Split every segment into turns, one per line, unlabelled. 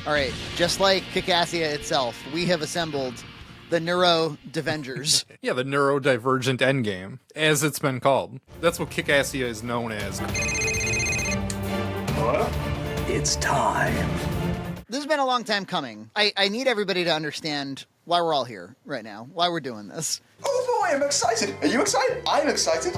All right, just like Kickassia itself, we have assembled the Neuro-Devengers.
Yeah, the neurodivergent endgame, as it's been called. That's what Kickassia is known as.
Hello? It's time.
This has been a long time coming. I need everybody to understand why we're all here right now, why we're doing this.
Oh boy, I'm excited. Are you excited? I'm excited.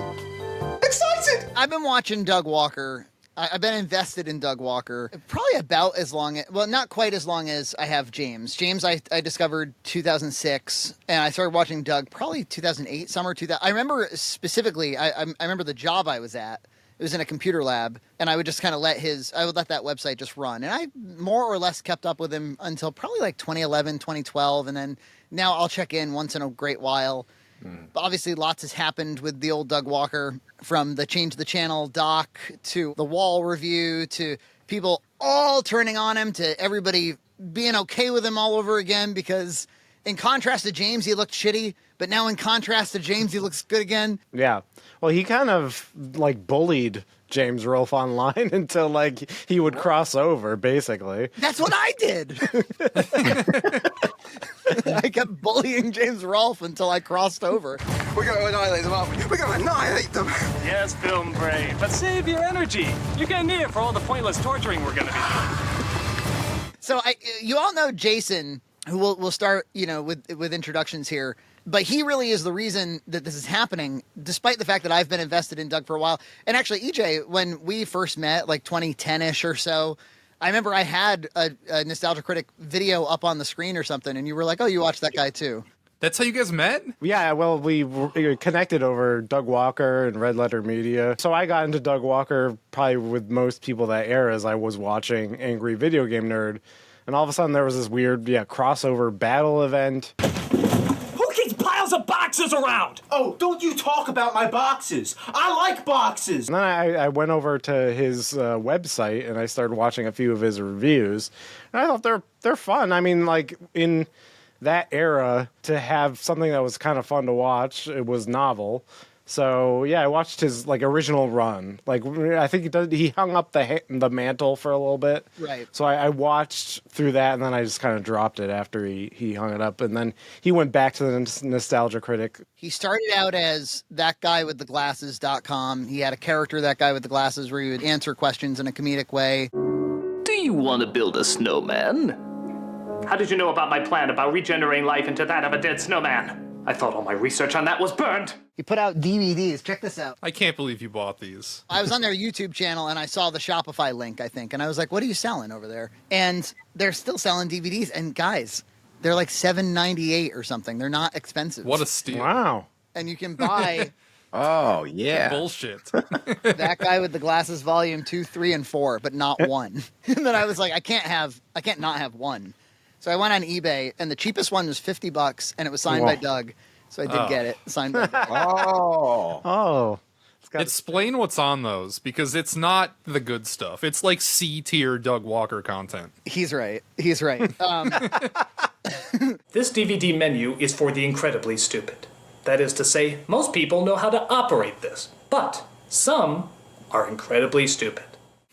Excited!
I've been watching Doug Walker. I've been invested in Doug Walker probably about as long, well, not quite as long as I have James. James, I discovered 2006, and I started watching Doug probably 2008, summer 2000. I remember specifically, I remember the job I was at. It was in a computer lab, and I would just kind of let that website just run. And I more or less kept up with him until probably like 2011, 2012, and then now I'll check in once in a great while. But obviously, lots has happened with the old Doug Walker, from the Change the Channel doc to the Wall review to people all turning on him to everybody being okay with him all over again because in contrast to James, he looked shitty, but now in contrast to James, he looks good again.
Yeah. Well, he kind of like bullied James Rolfe online until like he would cross over, basically.
That's what I did. I kept bullying James Rolfe until I crossed over.
We're going to annihilate them, aren't we? We're going to annihilate them.
Yes, film brain, but save your energy. You're gonna need it for all the pointless torturing we're gonna be doing.
So you all know Jason, who we'll start, with introductions here. But he really is the reason that this is happening, despite the fact that I've been invested in Doug for a while. And actually, EJ, when we first met, like 2010-ish or so, I remember I had a Nostalgia Critic video up on the screen or something, and you were like, oh, you watched that guy too.
That's how you guys met?
Yeah, well, we connected over Doug Walker and Red Letter Media. So I got into Doug Walker probably with most people that era as I was watching Angry Video Game Nerd. And all of a sudden there was this weird, crossover battle event.
Of boxes around.
Oh, don't you talk about my boxes. I like boxes.
And then I went over to his website and I started watching a few of his reviews. And I thought they're fun. I mean, like in that era, to have something that was kind of fun to watch, it was novel. So yeah, I watched his like original run. Like I think he hung up the mantle for a little bit.
Right. So
I watched through that, and then I just kind of dropped it after he hung it up, and then he went back to the Nostalgia Critic.
He started out as ThatGuyWithTheGlasses.com. He had a character, That Guy with the Glasses, where he would answer questions in a comedic way.
Do you want to build a snowman?
How did you know about my plan about regenerating life into that of a dead snowman? I thought all my research on that was burned.
He put out DVDs. Check this out.
I can't believe you bought these.
I was on their YouTube channel and I saw the Shopify link, I think. And I was like, what are you selling over there? And they're still selling DVDs. And guys, they're like $7.98 or something. They're not expensive.
What a steal.
Wow.
And you can buy...
Oh, yeah.
Bullshit.
That Guy with the Glasses volume 2, 3, and 4, but not 1. And then I was like, I can't not have 1. So I went on eBay, and the cheapest one was $50, and it was signed by Doug. So I did get it signed by Doug.
Oh.
Explain what's on those, because it's not the good stuff. It's like C-tier Doug Walker content.
He's right.
This DVD menu is for the incredibly stupid. That is to say, most people know how to operate this, but some are incredibly stupid.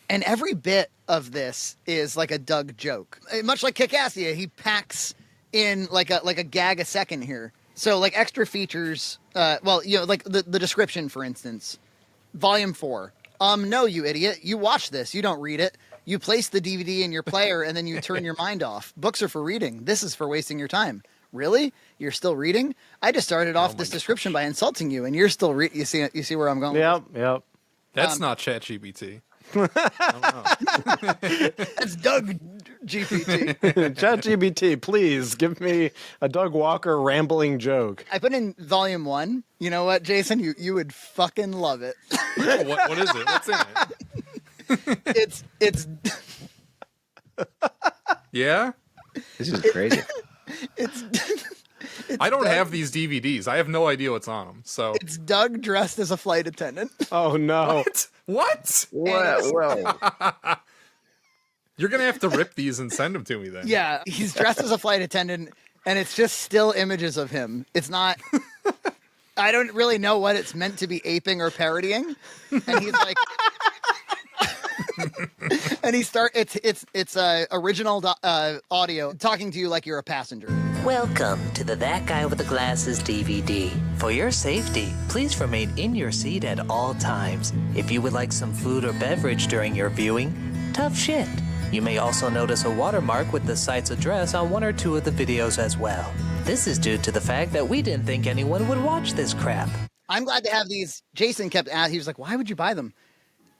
And every bit of this is like a Doug joke. Much like Kickassia, he packs in like a gag a second here. So like extra features, like the description, for instance. Volume 4. No, you idiot. You watch this. You don't read it. You place the DVD in your player and then you turn your mind off. Books are for reading. This is for wasting your time. Really? You're still reading? I just started off this description by insulting you, and you're still reading. You see where I'm going?
Yep.
That's not ChatGPT.
That's Doug GPT.
ChatGPT, please give me a Doug Walker rambling joke.
I put in volume 1. You know what, Jason? You would fucking love it.
What is it? What's in it?
It's
Yeah?
This is crazy.
it's
I don't
Doug,
have these DVDs. I have no idea what's on them. So
it's Doug dressed as a flight attendant.
Oh no.
What?
Well.
You're going to have to rip these and send them to me then.
Yeah, he's dressed as a flight attendant, and it's just still images of him. It's not... I don't really know what it's meant to be aping or parodying. And he's like... And it's original audio talking to you like you're a passenger.
Welcome to the That Guy with the Glasses DVD. For your safety, please remain in your seat at all times. If you would like some food or beverage during your viewing, tough shit. You may also notice a watermark with the site's address on one or two of the videos as well. This is due to the fact that we didn't think anyone would watch this crap.
I'm glad to have these. Jason kept asking, he was like, why would you buy them?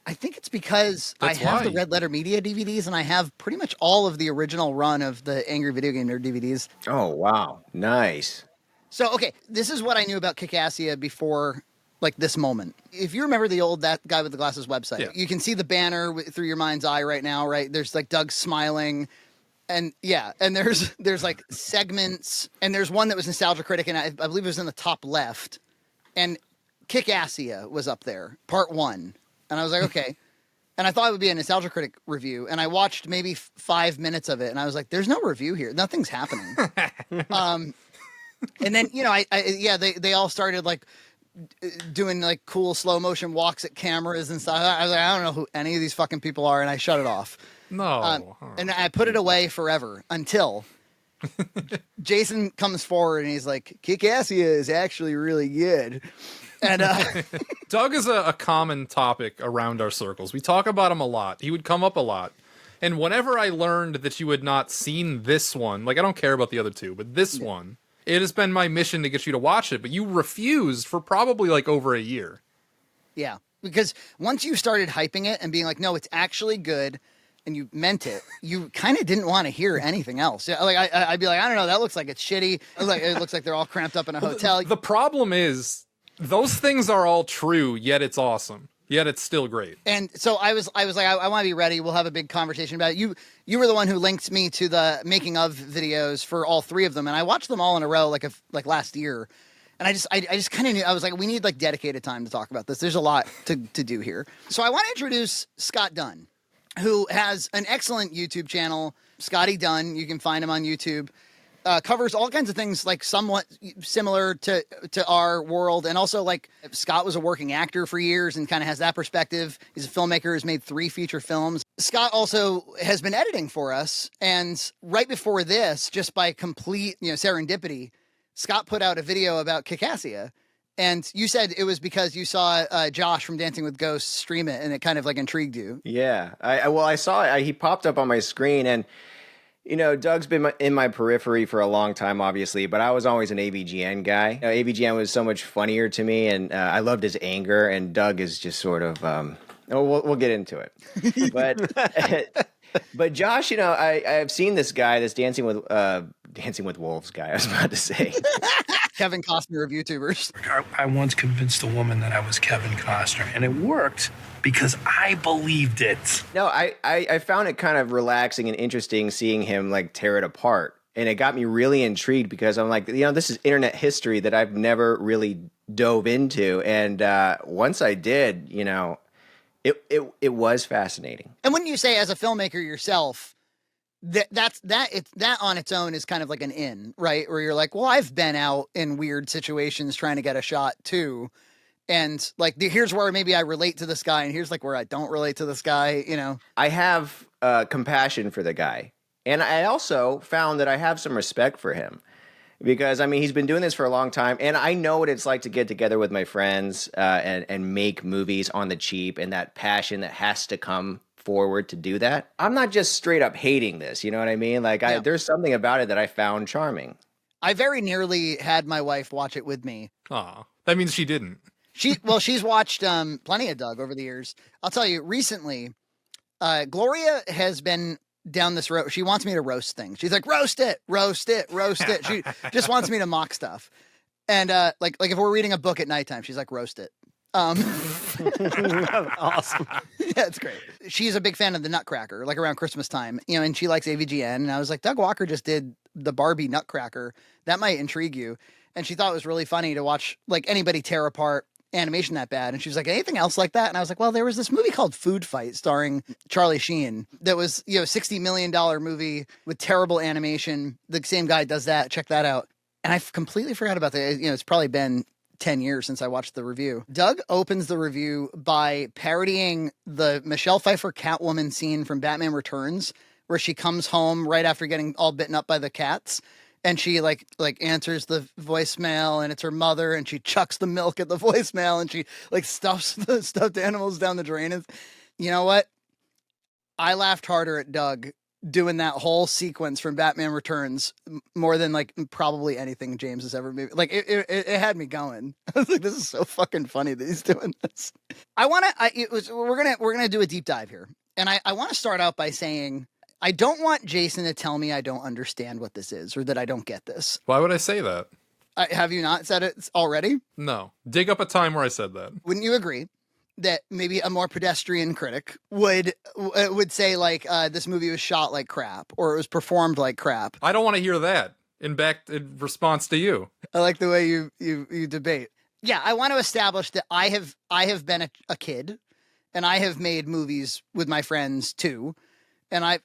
I think it's because I have the Red Letter Media DVDs and I have pretty much all of the original run of the Angry Video Game Nerd DVDs.
Oh, wow. Nice.
So, okay, this is what I knew about Kickassia before, like, this moment. If you remember the old That Guy with the Glasses website, you can see the banner through your mind's eye right now, right? There's, like, Doug smiling. And, yeah, and there's like, segments. And there's one that was Nostalgia Critic, and I believe it was in the top left. And Kickassia was up there, part 1. And I was like, okay. And I thought it would be a Nostalgia Critic review. And I watched maybe 5 minutes of it. And I was like, there's no review here. Nothing's happening. And then, you know, they all started like doing like cool slow motion walks at cameras and stuff. I was like, I don't know who any of these fucking people are. And I shut it off.
No.
And I put it away forever until Jason comes forward and he's like, Kickassia is actually really good. And
Doug is a common topic around our circles. We talk about him a lot. He would come up a lot. And whenever I learned that you had not seen this one, like I don't care about the other two, but this one, it has been my mission to get you to watch it, but you refused for probably like over a year.
Yeah, because once you started hyping it and being like, no, it's actually good, and you meant it, you kind of didn't want to hear anything else. Like I'd be like, I don't know, that looks like it's shitty. It looks like they're all cramped up in a hotel.
The problem is, those things are all true, yet it's awesome. Yet it's still great. And
so I was like, I want to be ready. We'll have a big conversation about it. You were the one who linked me to the making of videos for all 3 of them, and I watched them all in a row like last year. And I just kind of knew, I was like, we need like dedicated time to talk about this. There's a lot to do here. So I want to introduce Scott Dunn, who has an excellent YouTube channel, Scotty Dunn. You can find him on YouTube. Covers all kinds of things like somewhat similar to our world. And also like Scott was a working actor for years and kind of has that perspective. He's a filmmaker who's made 3 feature films. Scott also has been editing for us. And right before this, just by complete, serendipity, Scott put out a video about Kickassia. And you said it was because you saw Josh from Dancing with Ghosts stream it and it kind of like intrigued you.
Yeah. I saw it. He popped up on my screen and Doug's been in my periphery for a long time, obviously, but I was always an AVGN guy. AVGN was so much funnier to me, and I loved his anger, and Doug is just sort of, we'll get into it. But Josh, I've seen this guy, this Dancing with Wolves guy, I was about to say.
Kevin Costner of YouTubers.
I once convinced a woman that I was Kevin Costner, and it worked because I believed it.
No, I found it kind of relaxing and interesting seeing him like tear it apart. And it got me really intrigued because I'm like, this is internet history that I've never really dove into. And once I did, it was fascinating.
And when you say as a filmmaker yourself, that on its own is kind of like an in, right? Where you're like, well, I've been out in weird situations trying to get a shot too. And like, here's where maybe I relate to this guy, and here's like where I don't relate to this guy,
I have compassion for the guy. And I also found that I have some respect for him because, he's been doing this for a long time, and I know what it's like to get together with my friends and make movies on the cheap, and that passion that has to come forward to do that. I'm not just straight up hating this, you know what I mean? Like, there's something about it that I found charming.
I very nearly had my wife watch it with me.
Aw, that means she didn't.
She's watched plenty of Doug over the years. I'll tell you, recently, Gloria has been down this road. She wants me to roast things. She's like, roast it, roast it, roast it. She just wants me to mock stuff. And like if we're reading a book at nighttime, she's like, roast it.
Awesome.
Yeah, it's great. She's a big fan of the Nutcracker, like around Christmas time, and she likes AVGN. And I was like, Doug Walker just did the Barbie Nutcracker. That might intrigue you. And she thought it was really funny to watch like anybody tear apart animation that bad. And she was like, anything else like that? And I was like, well, there was this movie called Food Fight starring Charlie Sheen that was, $60 million movie with terrible animation. The same guy does that. Check that out. And I completely forgot about that. It's probably been 10 years since I watched the review. Doug opens the review by parodying the Michelle Pfeiffer Catwoman scene from Batman Returns, where she comes home right after getting all bitten up by the cats. And she like answers the voicemail, and it's her mother, and she chucks the milk at the voicemail, and she like stuffs the stuffed animals down the drain. And you know what? I laughed harder at Doug doing that whole sequence from Batman Returns more than like probably anything James has ever made. Like it had me going. I was like, this is so fucking funny that he's doing this. We're gonna do a deep dive here, and I want to start out by saying, I don't want Jason to tell me I don't understand what this is or that I don't get this.
Why would I say that?
Have you not said it already?
No. Dig up a time where I said that.
Wouldn't you agree that maybe a more pedestrian critic would say like this movie was shot like crap or it was performed like crap?
I don't want to hear that. In response to you.
I like the way you debate. Yeah, I want to establish that I have been a kid, and I have made movies with my friends too. And I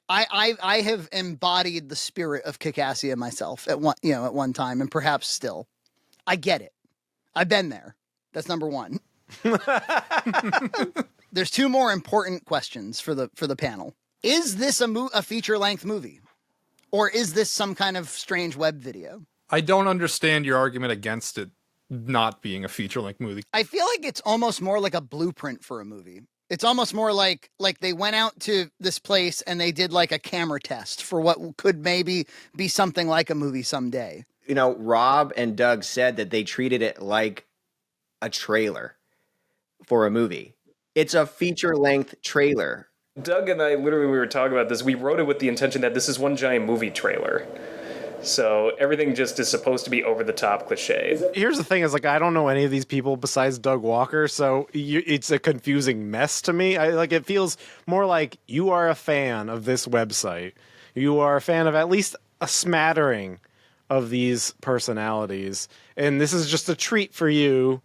have embodied the spirit of Kickassia myself at one time, and perhaps still. I get it. I've been there. That's number one. There's two more important questions for the panel. Is this a feature length movie, or is this some kind of strange web video?
I don't understand your argument against it not being a feature length movie.
I feel like it's almost more like a blueprint for a movie. It's almost more like they went out to this place and they did like a camera test for what could maybe be something like a movie someday.
You know, Rob and Doug said that they treated it like a trailer for a movie. It's a feature-length trailer.
Doug and I, literally, we were talking about this. We wrote it with the intention that this is one giant movie trailer. So everything just is supposed to be over-the-top cliche.
Here's the thing is, like, I don't know any of these people besides Doug Walker, so it's a confusing mess to me. It feels more like you are a fan of this website. You are a fan of at least a smattering of these personalities. And this is just a treat for you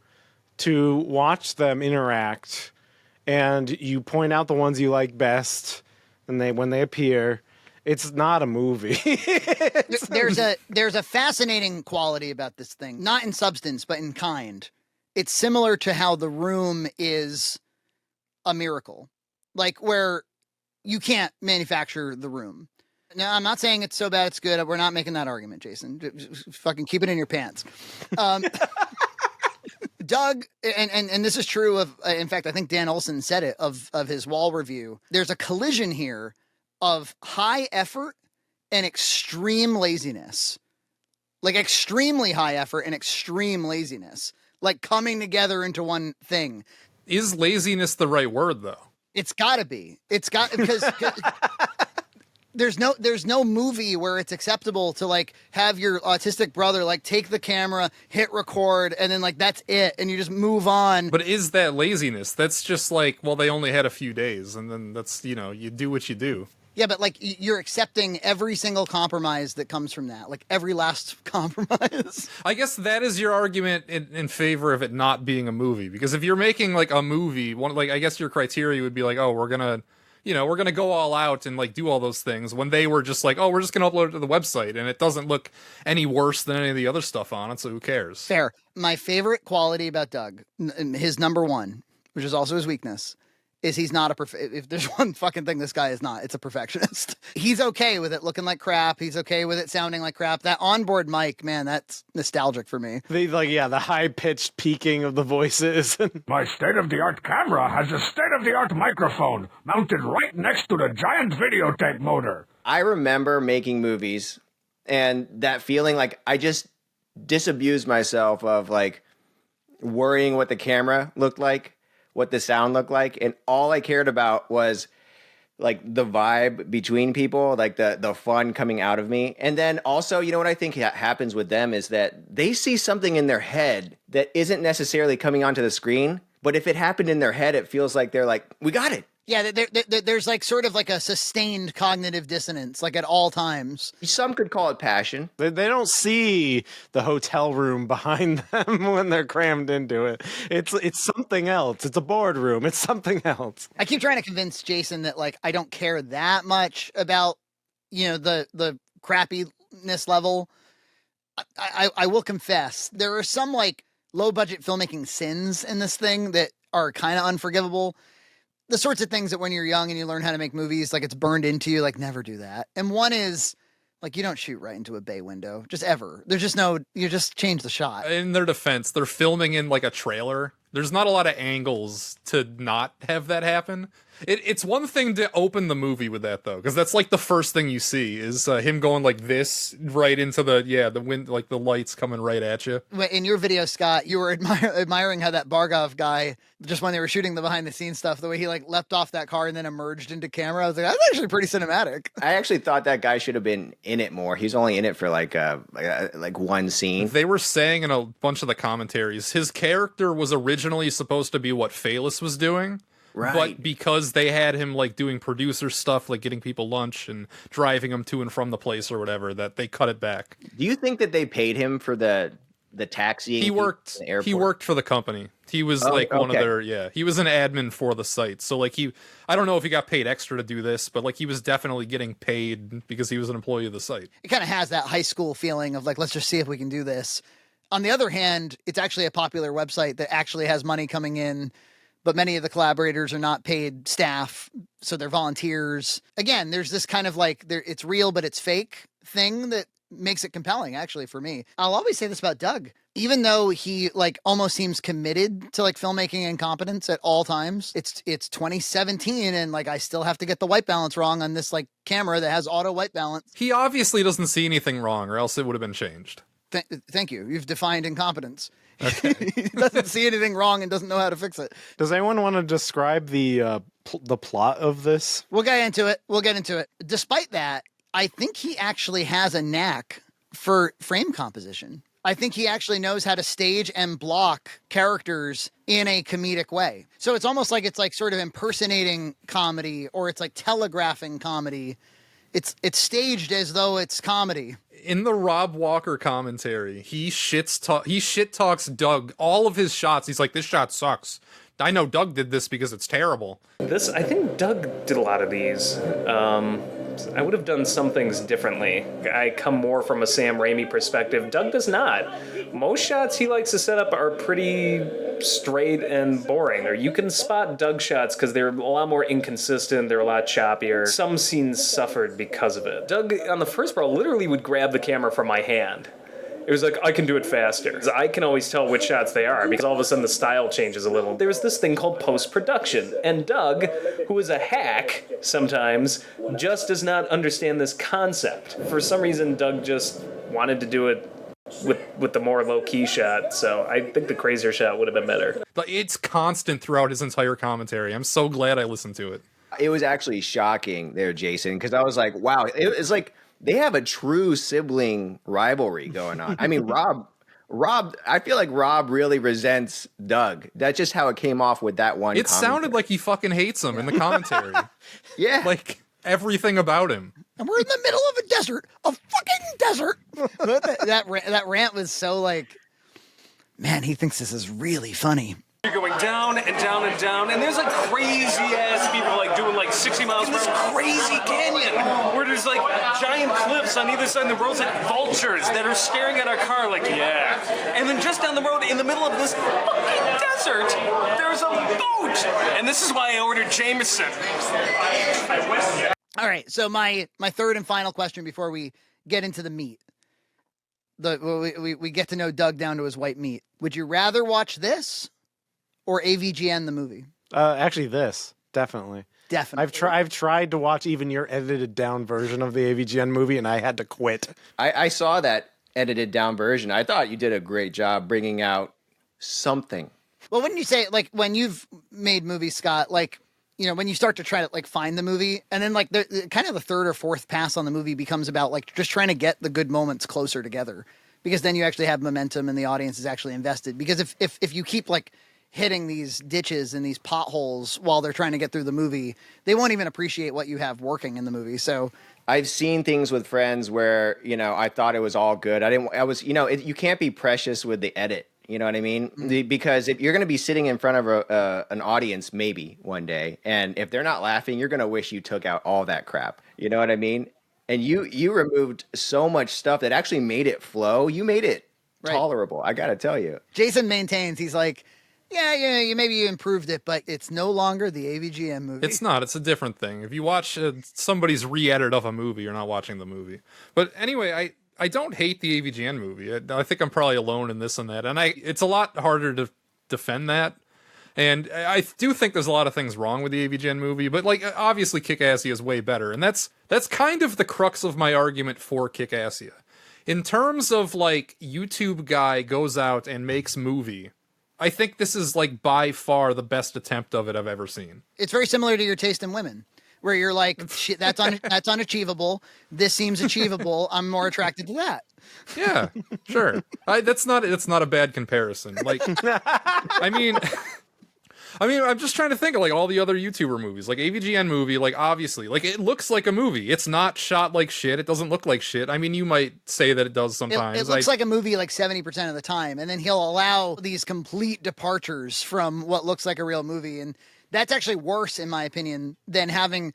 to watch them interact. And you point out the ones you like best, and when they appear. It's not a movie.
There's a fascinating quality about this thing, not in substance, but in kind. It's similar to how The Room is a miracle, like where you can't manufacture The Room. Now, I'm not saying it's so bad it's good. We're not making that argument, Jason. Just fucking keep it in your pants. Doug, and this is true of, in fact, I think Dan Olson said it, of his Wall review. There's a collision here of high effort and extreme laziness. Like extremely high effort and extreme laziness. Like coming together into one thing.
Is laziness the right word, though?
It's gotta be. It's got, because there's no movie where it's acceptable to like have your autistic brother like take the camera, hit record, and then like that's it, and you just move on.
But is that laziness? That's just like, well, they only had a few days, and then that's, you do what you do.
Yeah, but like you're accepting every single compromise that comes from that, like every last compromise.
I guess that is your argument in favor of it not being a movie, because if you're making like a movie, I guess your criteria would be like, oh, we're gonna go all out and like do all those things, when they were just like, oh, we're just gonna upload it to the website, and it doesn't look any worse than any of the other stuff on it, so who cares?
Fair. My favorite quality about Doug, his number one, which is also his weakness, is he's not if there's one fucking thing this guy is not, it's a perfectionist. He's okay with it looking like crap. He's okay with it sounding like crap. That onboard mic, man, that's nostalgic for me.
The high-pitched peaking of the voices.
My state-of-the-art camera has a state-of-the-art microphone mounted right next to the giant videotape motor.
I remember making movies and that feeling like I just disabused myself of like worrying what the camera looked like, what the sound looked like, and all I cared about was like the vibe between people, like the fun coming out of me. And then also, you know what I think happens with them is that they see something in their head that isn't necessarily coming onto the screen, but if it happened in their head, it feels like they're like, we got it.
Yeah, there's like sort of like a sustained cognitive dissonance, like at all times.
Some could call it passion.
They don't see the hotel room behind them when they're crammed into it. It's something else. It's a boardroom. It's something else.
I keep trying to convince Jason that like I don't care that much about, the crappiness level. I will confess there are some like low budget filmmaking sins in this thing that are kind of unforgivable. The sorts of things that when you're young and you learn how to make movies, like it's burned into you, like never do that. And one is like, you don't shoot right into a bay window, just ever. There's just no, you just change the shot.
In their defense, they're filming in like a trailer. There's not a lot of angles to not have that happen. It's one thing to open the movie with that though, because that's like the first thing you see is him going like this right into the wind, like the lights coming right at you.
In your video, Scott, you were admiring how that Bargov guy, just when they were shooting the behind the scenes stuff, the way he like leapt off that car and then emerged into camera. I was like, that's actually pretty cinematic.
I actually thought that guy should have been in it more. He's only in it for like one scene.
They were saying in a bunch of the commentaries, his character was originally supposed to be what Phalis was doing.
Right.
But because they had him like doing producer stuff, like getting people lunch and driving them to and from the place or whatever, that they cut it back.
Do you think that they paid him for the taxiing?
He worked. He worked for the company. He was one of their. Yeah, he was an admin for the site. So like I don't know if he got paid extra to do this, but like he was definitely getting paid because he was an employee of the site.
It kind of has that high school feeling of like, let's just see if we can do this. On the other hand, it's actually a popular website that actually has money coming in. But many of the collaborators are not paid staff, so they're volunteers. Again, there's this kind of like, it's real, but it's fake thing that makes it compelling, actually, for me. I'll always say this about Doug. Even though he like almost seems committed to like filmmaking incompetence at all times, it's 2017 and like I still have to get the white balance wrong on this like camera that has auto white balance.
He obviously doesn't see anything wrong, or else it would have been changed.
Thank you. You've defined incompetence.
Okay.
He doesn't see anything wrong and doesn't know how to fix it.
Does anyone want to describe the plot of this?
We'll get into it. Despite that, I think he actually has a knack for frame composition. I think he actually knows how to stage and block characters in a comedic way. So it's almost like it's like sort of impersonating comedy, or it's like telegraphing comedy. It's staged as though it's comedy.
In the Rob Walker commentary, he shit talks Doug. All of his shots, he's like, this shot sucks. I know Doug did this because it's terrible.
I think Doug did a lot of these. I would have done some things differently. I come more from a Sam Raimi perspective. Doug does not. Most shots he likes to set up are pretty straight and boring. Or you can spot Doug shots because they're a lot more inconsistent. They're a lot choppier. Some scenes suffered because of it. Doug, on the first part, literally would grab the camera from my hand. It was like, I can do it faster. I can always tell which shots they are because all of a sudden the style changes a little. There's this thing called post-production. And Doug, who is a hack sometimes, just does not understand this concept. For some reason, Doug just wanted to do it with the more low-key shot. So I think the crazier shot would have been better.
But it's constant throughout his entire commentary. I'm so glad I listened to it.
It was actually shocking there, Jason, because I was like, wow, it's like, they have a true sibling rivalry going on. I mean, Rob, I feel like Rob really resents Doug. That's just how it came off with that one.
It sounded like he fucking hates him in the commentary.
Yeah.
Like everything about him.
And we're in the middle of a desert, a fucking desert. that rant was so like, man, he thinks this is really funny.
You're going down and down and down, and there's like crazy ass people like doing like 60 miles per hour. This crazy canyon where there's like giant cliffs on either side of the roads, like vultures that are staring at our car, like yeah. And then just down the road, in the middle of this fucking desert, there's a boat, and this is why I ordered Jameson.
All right, so my third and final question before we get into the meat. We get to know Doug down to his white meat. Would you rather watch this or AVGN the movie?
Actually, this definitely. I've tried to watch even your edited down version of the AVGN movie, and I had to quit.
I saw that edited down version. I thought you did a great job bringing out something.
Well, wouldn't you say like when you've made movies, Scott, like, you know, when you start to try to like find the movie, and then like the kind of the third or fourth pass on the movie becomes about like just trying to get the good moments closer together, because then you actually have momentum and the audience is actually invested. Because if you keep like hitting these ditches and these potholes while they're trying to get through the movie, they won't even appreciate what you have working in the movie. So
I've seen things with friends where, you know, I thought it was all good. You can't be precious with the edit. You know what I mean? Mm-hmm. Because if you're going to be sitting in front of an audience maybe one day, and if they're not laughing, you're going to wish you took out all that crap. You know what I mean? And you removed so much stuff that actually made it flow. You made it tolerable. I gotta tell you.
Jason maintains, he's like, yeah, maybe you improved it, but it's no longer the AVGN movie.
It's not. It's a different thing. If you watch somebody's re-edit of a movie, you're not watching the movie. But anyway, I don't hate the AVGN movie. I think I'm probably alone in this and that. And it's a lot harder to defend that. And I do think there's a lot of things wrong with the AVGN movie, but like obviously Kickassia is way better. And that's kind of the crux of my argument for Kickassia. In terms of like YouTube guy goes out and makes movie, I think this is like by far the best attempt of it I've ever seen.
It's very similar to your taste in women, where you're like, shit, that's unachievable. This seems achievable. I'm more attracted to that.
Yeah, sure. That's not a bad comparison. Like, I mean, I'm just trying to think of like all the other YouTuber movies, like AVGN movie, like obviously, like it looks like a movie. It's not shot like shit. It doesn't look like shit. I mean, you might say that it does sometimes.
It looks like a movie like 70% of the time, and then he'll allow these complete departures from what looks like a real movie, and that's actually worse, in my opinion, than having.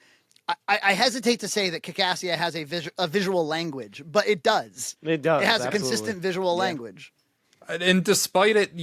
I hesitate to say that Kickassia has a visual language, but it does.
It does.
It has
absolutely.
a consistent visual language.
And despite it,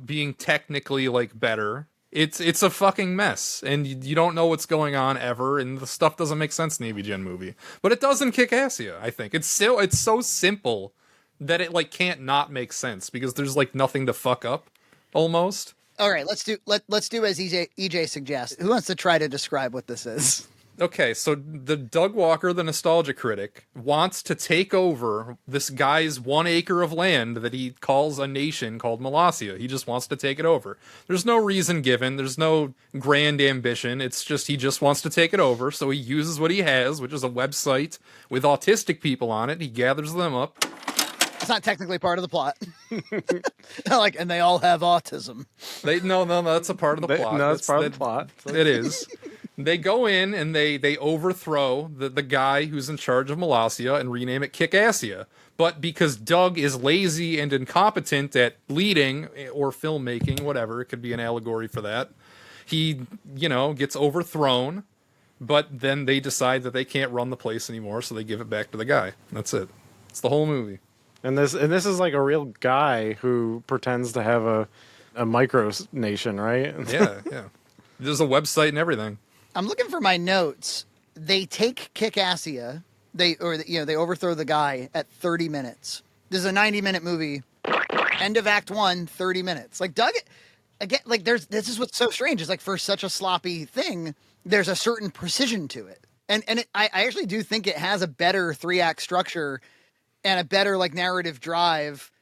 being technically like better, it's a fucking mess, and you don't know what's going on ever, and the stuff doesn't make sense in the AVGN movie. But it does in Kickassia, I think. It's so simple that it like can't not make sense because there's like nothing to fuck up, almost.
All right, let's do as EJ suggests. Who wants to try to describe what this is?
Okay, so the Doug Walker, the nostalgia critic, wants to take over this guy's 1 acre of land that he calls a nation called Molossia. He just wants to take it over. There's no reason given. There's no grand ambition. It's just he just wants to take it over. So he uses what he has, which is a website with autistic people on it. He gathers them up.
It's not technically part of the plot. And they all have autism.
No, that's a part of the plot.
No, it's part of the plot.
It is. They go in and they overthrow the guy who's in charge of Molossia and rename it Kickassia. But because Doug is lazy and incompetent at leading or filmmaking, whatever, it could be an allegory for that, he, gets overthrown. But then they decide that they can't run the place anymore, so they give it back to the guy. That's it. It's the whole movie.
And this is like a real guy who pretends to have a micro nation, right?
Yeah. There's a website and everything.
I'm looking for my notes. They take Kickassia, they overthrow the guy at 30 minutes. This is a 90-minute movie. End of Act 1, 30 minutes. Like Doug, again, like this is what's so strange. Is like for such a sloppy thing, there's a certain precision to it, and I actually do think it has a better 3-act structure and a better like narrative drive.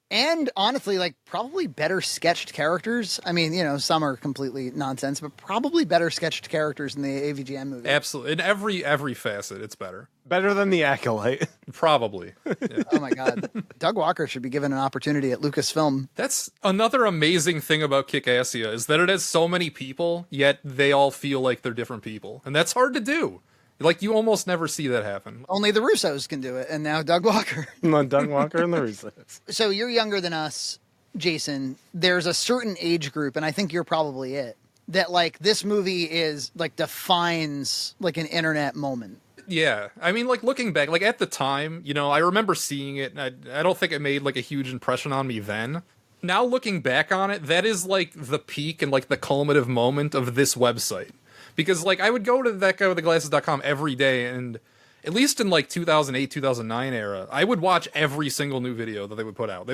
And honestly, like probably better sketched characters. I mean, some are completely nonsense, but probably better sketched characters in the AVGN movie.
Absolutely. In every facet, it's better.
Better than The Acolyte.
Probably. Yeah.
Oh my God. Doug Walker should be given an opportunity at Lucasfilm.
That's another amazing thing about Kickassia is that it has so many people, yet they all feel like they're different people. And that's hard to do. Like, you almost never see that happen.
Only the Russos can do it, and now Doug Walker.
No, Doug Walker and the Russos.
So you're younger than us, Jason. There's a certain age group, and I think you're probably it, that, like, this movie is, like, defines, like, an internet moment.
Yeah. I mean, like, looking back, like, at the time, I remember seeing it, and I don't think it made, like, a huge impression on me then. Now, looking back on it, that is, like, the peak and, like, the culminative moment of this website. Because, like, I would go to ThatGuyWithTheGlasses.com every day, and at least in, like, 2008, 2009 era, I would watch every single new video that they would put out. They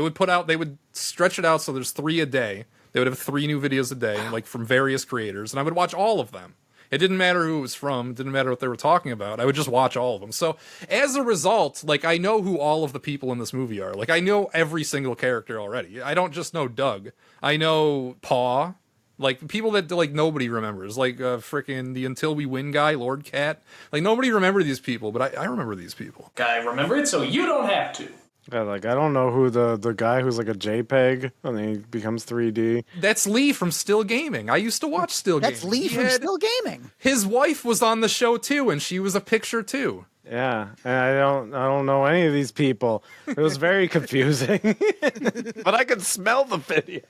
would stretch it out so there's 3 a day. They would have 3 new videos a day, like, from various creators, and I would watch all of them. It didn't matter who it was from. It didn't matter what they were talking about. I would just watch all of them. So, as a result, like, I know who all of the people in this movie are. Like, I know every single character already. I don't just know Doug. I know Paw. Like, people that, like, nobody remembers. Like, frickin' the Until We Win guy, Lord Cat. Like, nobody remember these people, but I remember these people.
Guy, remember it, so you don't have to.
Yeah, like, I don't know who the guy who's like a JPEG and then he becomes 3D.
That's Lee from Still Gaming. I used to watch Still Gaming.
That's Lee from Still Gaming.
His wife was on the show, too, and she was a picture, too.
Yeah, and I don't know any of these people. It was very confusing, but I could smell the video.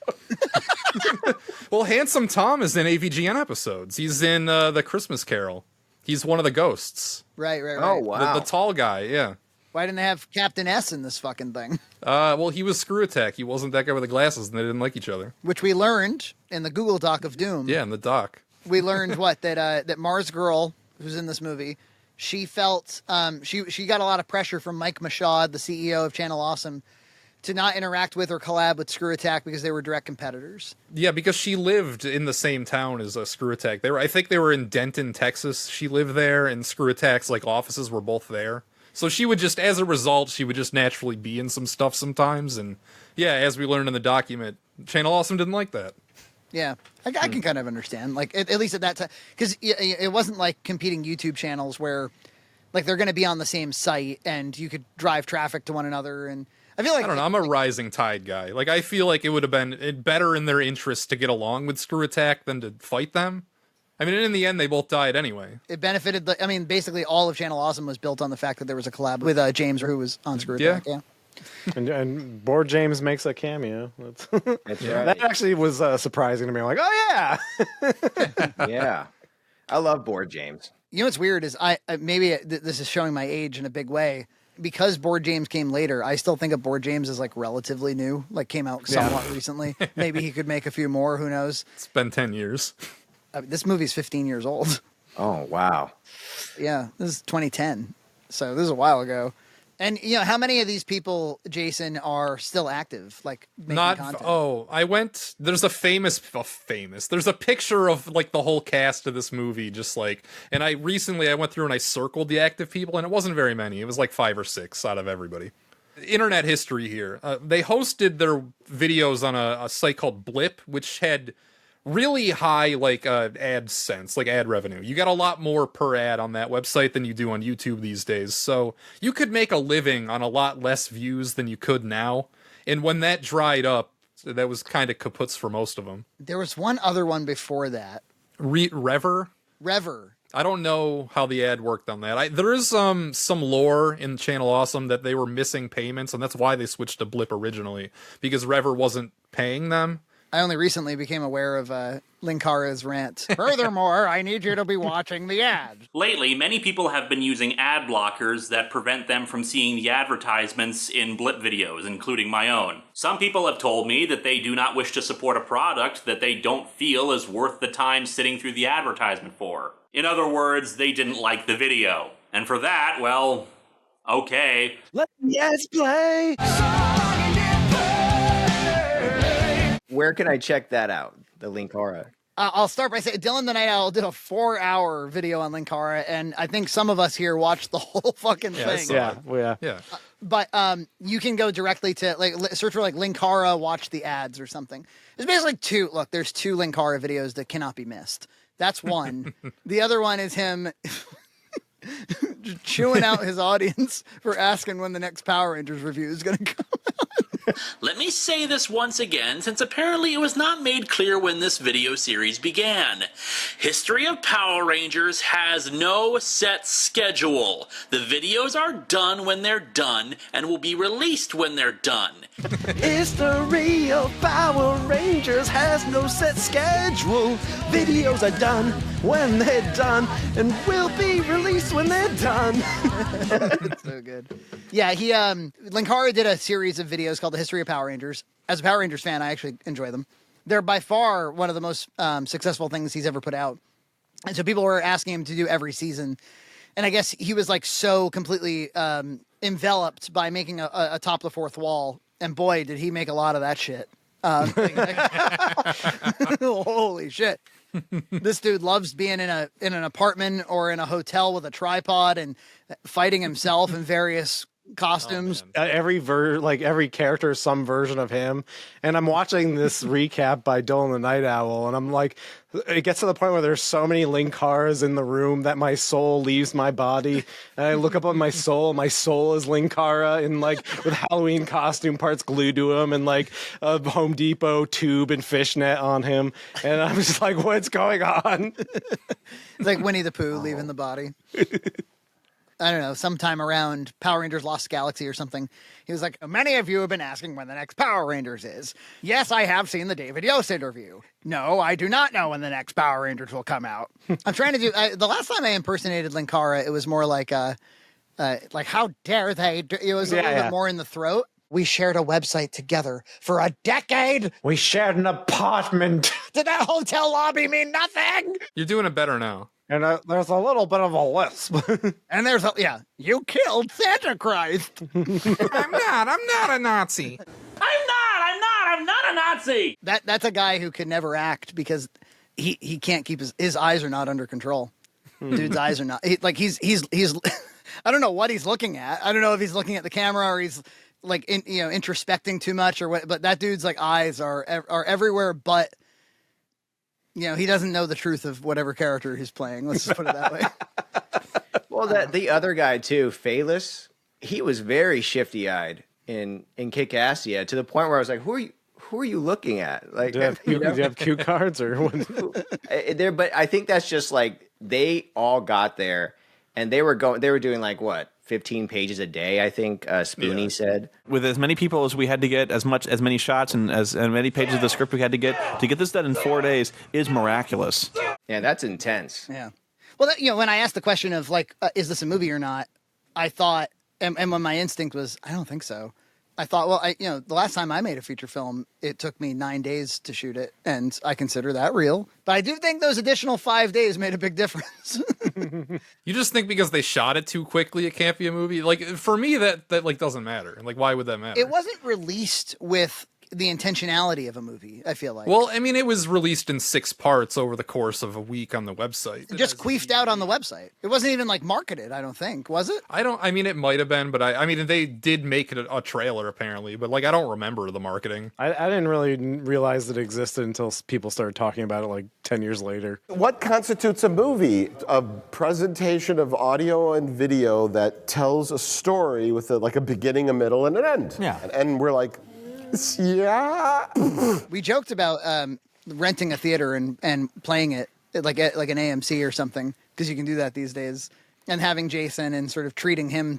Well, Handsome Tom is in AVGN episodes. He's in The Christmas Carol. He's one of the ghosts.
Right.
Oh, wow.
The tall guy, yeah.
Why didn't they have Captain S in this fucking thing?
Well, he was Screw Attack. He wasn't that guy with the glasses, and they didn't like each other.
Which we learned in the Google Doc of Doom.
Yeah, in the doc.
We learned that Mars Girl, who's in this movie, she felt she got a lot of pressure from Mike Machad, the CEO of Channel Awesome, to not interact with or collab with Screw Attack because they were direct competitors.
Yeah, because she lived in the same town as Screw Attack. I think they were in Denton, Texas. She lived there, and Screw Attack's offices were both there. So she would just, as a result, she would just naturally be in some stuff sometimes. And yeah, as we learned in the document, Channel Awesome didn't like that.
Yeah, I can kind of understand. At least at that time, because it wasn't like competing YouTube channels where, they're going to be on the same site and you could drive traffic to one another. And I feel like
I don't know. I'm a rising tide guy. I feel like it would have been better in their interest to get along with Screw Attack than to fight them. I mean, in the end, they both died anyway.
It benefited. Basically, all of Channel Awesome was built on the fact that there was a collab with James, who was on Screw Attack. Yeah.
And Board James makes a cameo. That's
right.
That actually was surprising to me. I'm like, oh yeah,
yeah. I love Board James.
You know what's weird is this is showing my age in a big way. Because Board James came later, I still think of Board James as relatively new, came out somewhat recently. Maybe he could make a few more. Who knows?
It's been 10 years.
This movie's 15 years old.
Oh, wow.
Yeah, this is 2010. So this is a while ago. And, how many of these people, Jason, are still active, making content?
There's there's a picture of, the whole cast of this movie, and I went through and I circled the active people, and it wasn't very many. It was 5 or 6 out of everybody. Internet history here. They hosted their videos on a site called Blip, which had really high AdSense, ad revenue. You got a lot more per ad on that website than you do on YouTube these days. So you could make a living on a lot less views than you could now. And when that dried up, that was kind of kaputs for most of them.
There was one other one before that.
Rever. I don't know how the ad worked on that. There is some lore in Channel Awesome that they were missing payments, and that's why they switched to Blip originally, because Rever wasn't paying them.
I only recently became aware of Linkara's rant. Furthermore, I need you to be watching the ads.
Lately, many people have been using ad blockers that prevent them from seeing the advertisements in Blip videos, including my own. Some people have told me that they do not wish to support a product that they don't feel is worth the time sitting through the advertisement for. In other words, they didn't like the video. And for that, well, okay.
Let the ads play!
Where can I check that out? The Linkara.
I'll start by saying Dylan the Night Owl did a 4-hour video on Linkara, and I think some of us here watched the whole fucking thing.
Yeah.
But you can go directly to search for Linkara, watch the ads or something. There's basically there's 2 Linkara videos that cannot be missed. That's one. The other one is him chewing out his audience for asking when the next Power Rangers review is going to come.
Let me say this once again, since apparently it was not made clear when this video series began. History of Power Rangers has no set schedule. The videos are done when they're done and will be released when they're done.
History of Power Rangers has no set schedule. Videos are done when they're done and will be released when they're done.
It's so good. Yeah, Linkara did a series of videos called The History of Power Rangers. As a Power Rangers fan, I actually enjoy them. They're by far one of the most successful things he's ever put out. And so people were asking him to do every season. And I guess he was so completely enveloped by making a top the fourth wall. And boy, did he make a lot of that shit. Holy shit. This dude loves being in an apartment or in a hotel with a tripod and fighting himself in various costumes.
Every character is some version of him. And I'm watching this recap by Dylan the Night Owl, and I'm like, it gets to the point where there's so many Linkaras in the room that my soul leaves my body. And I look up on my soul is Linkara in with Halloween costume parts glued to him and a Home Depot tube and fishnet on him. And I'm just like, what's going on?
It's like Winnie the Pooh leaving the body. I don't know, sometime around Power Rangers Lost Galaxy or something. He was like, many of you have been asking when the next Power Rangers is. Yes, I have seen the David Yost interview. No, I do not know when the next Power Rangers will come out. I'm trying to do, the last time I impersonated Linkara, it was more like, like how dare they? It was a little bit more in the throat. We shared a website together for a decade.
We shared an apartment.
Did that hotel lobby mean nothing?
You're doing it better now.
And there's a little bit of a lisp.
And there's you killed Santa Christ.
I'm not a Nazi.
I'm not a Nazi.
That's a guy who can never act because he can't keep his eyes are not under control. Dude's eyes are not he's I don't know what he's looking at. I don't know if he's looking at the camera or he's like introspecting too much or what. But that dude's like eyes are everywhere, but he doesn't know the truth of whatever character he's playing. Let's just put it that way.
Well, the other guy too, Phaelus, he was very shifty-eyed in Kickassia to the point where I was like, who are you looking at? Like,
do you have cue cards or what?
But I think that's just like they all got there, and they were doing like what 15 pages a day. I think Spoonie said.
With as many people as we had to get, as many shots and as many pages of the script we had to get this done in 4 days is miraculous.
Yeah, that's intense.
Yeah. Well, when I asked the question of like, is this a movie or not? I thought, and when my instinct was, I don't think so. I thought, well, the last time I made a feature film, it took me 9 days to shoot it, and I consider that real. But I do think those additional 5 days made a big difference.
You just think because they shot it too quickly, it can't be a movie? Like, for me, that like doesn't matter. Like, why would that matter?
It wasn't released with the intentionality of a movie, I feel like.
Well, I mean, it was released in 6 parts over the course of a week on the website.
It just queefed out on the website. It wasn't even like marketed, I don't think, was it?
I mean, it might have been, but I mean, they did make it a trailer apparently, but like, I don't remember the marketing.
I didn't really realize it existed until people started talking about it like 10 years later.
What constitutes a movie? A presentation of audio and video that tells a story with a beginning, a middle, and an end.
Yeah.
And we're like, yeah.
We joked about renting a theater and playing it like an AMC or something, because you can do that these days, and having Jason and sort of treating him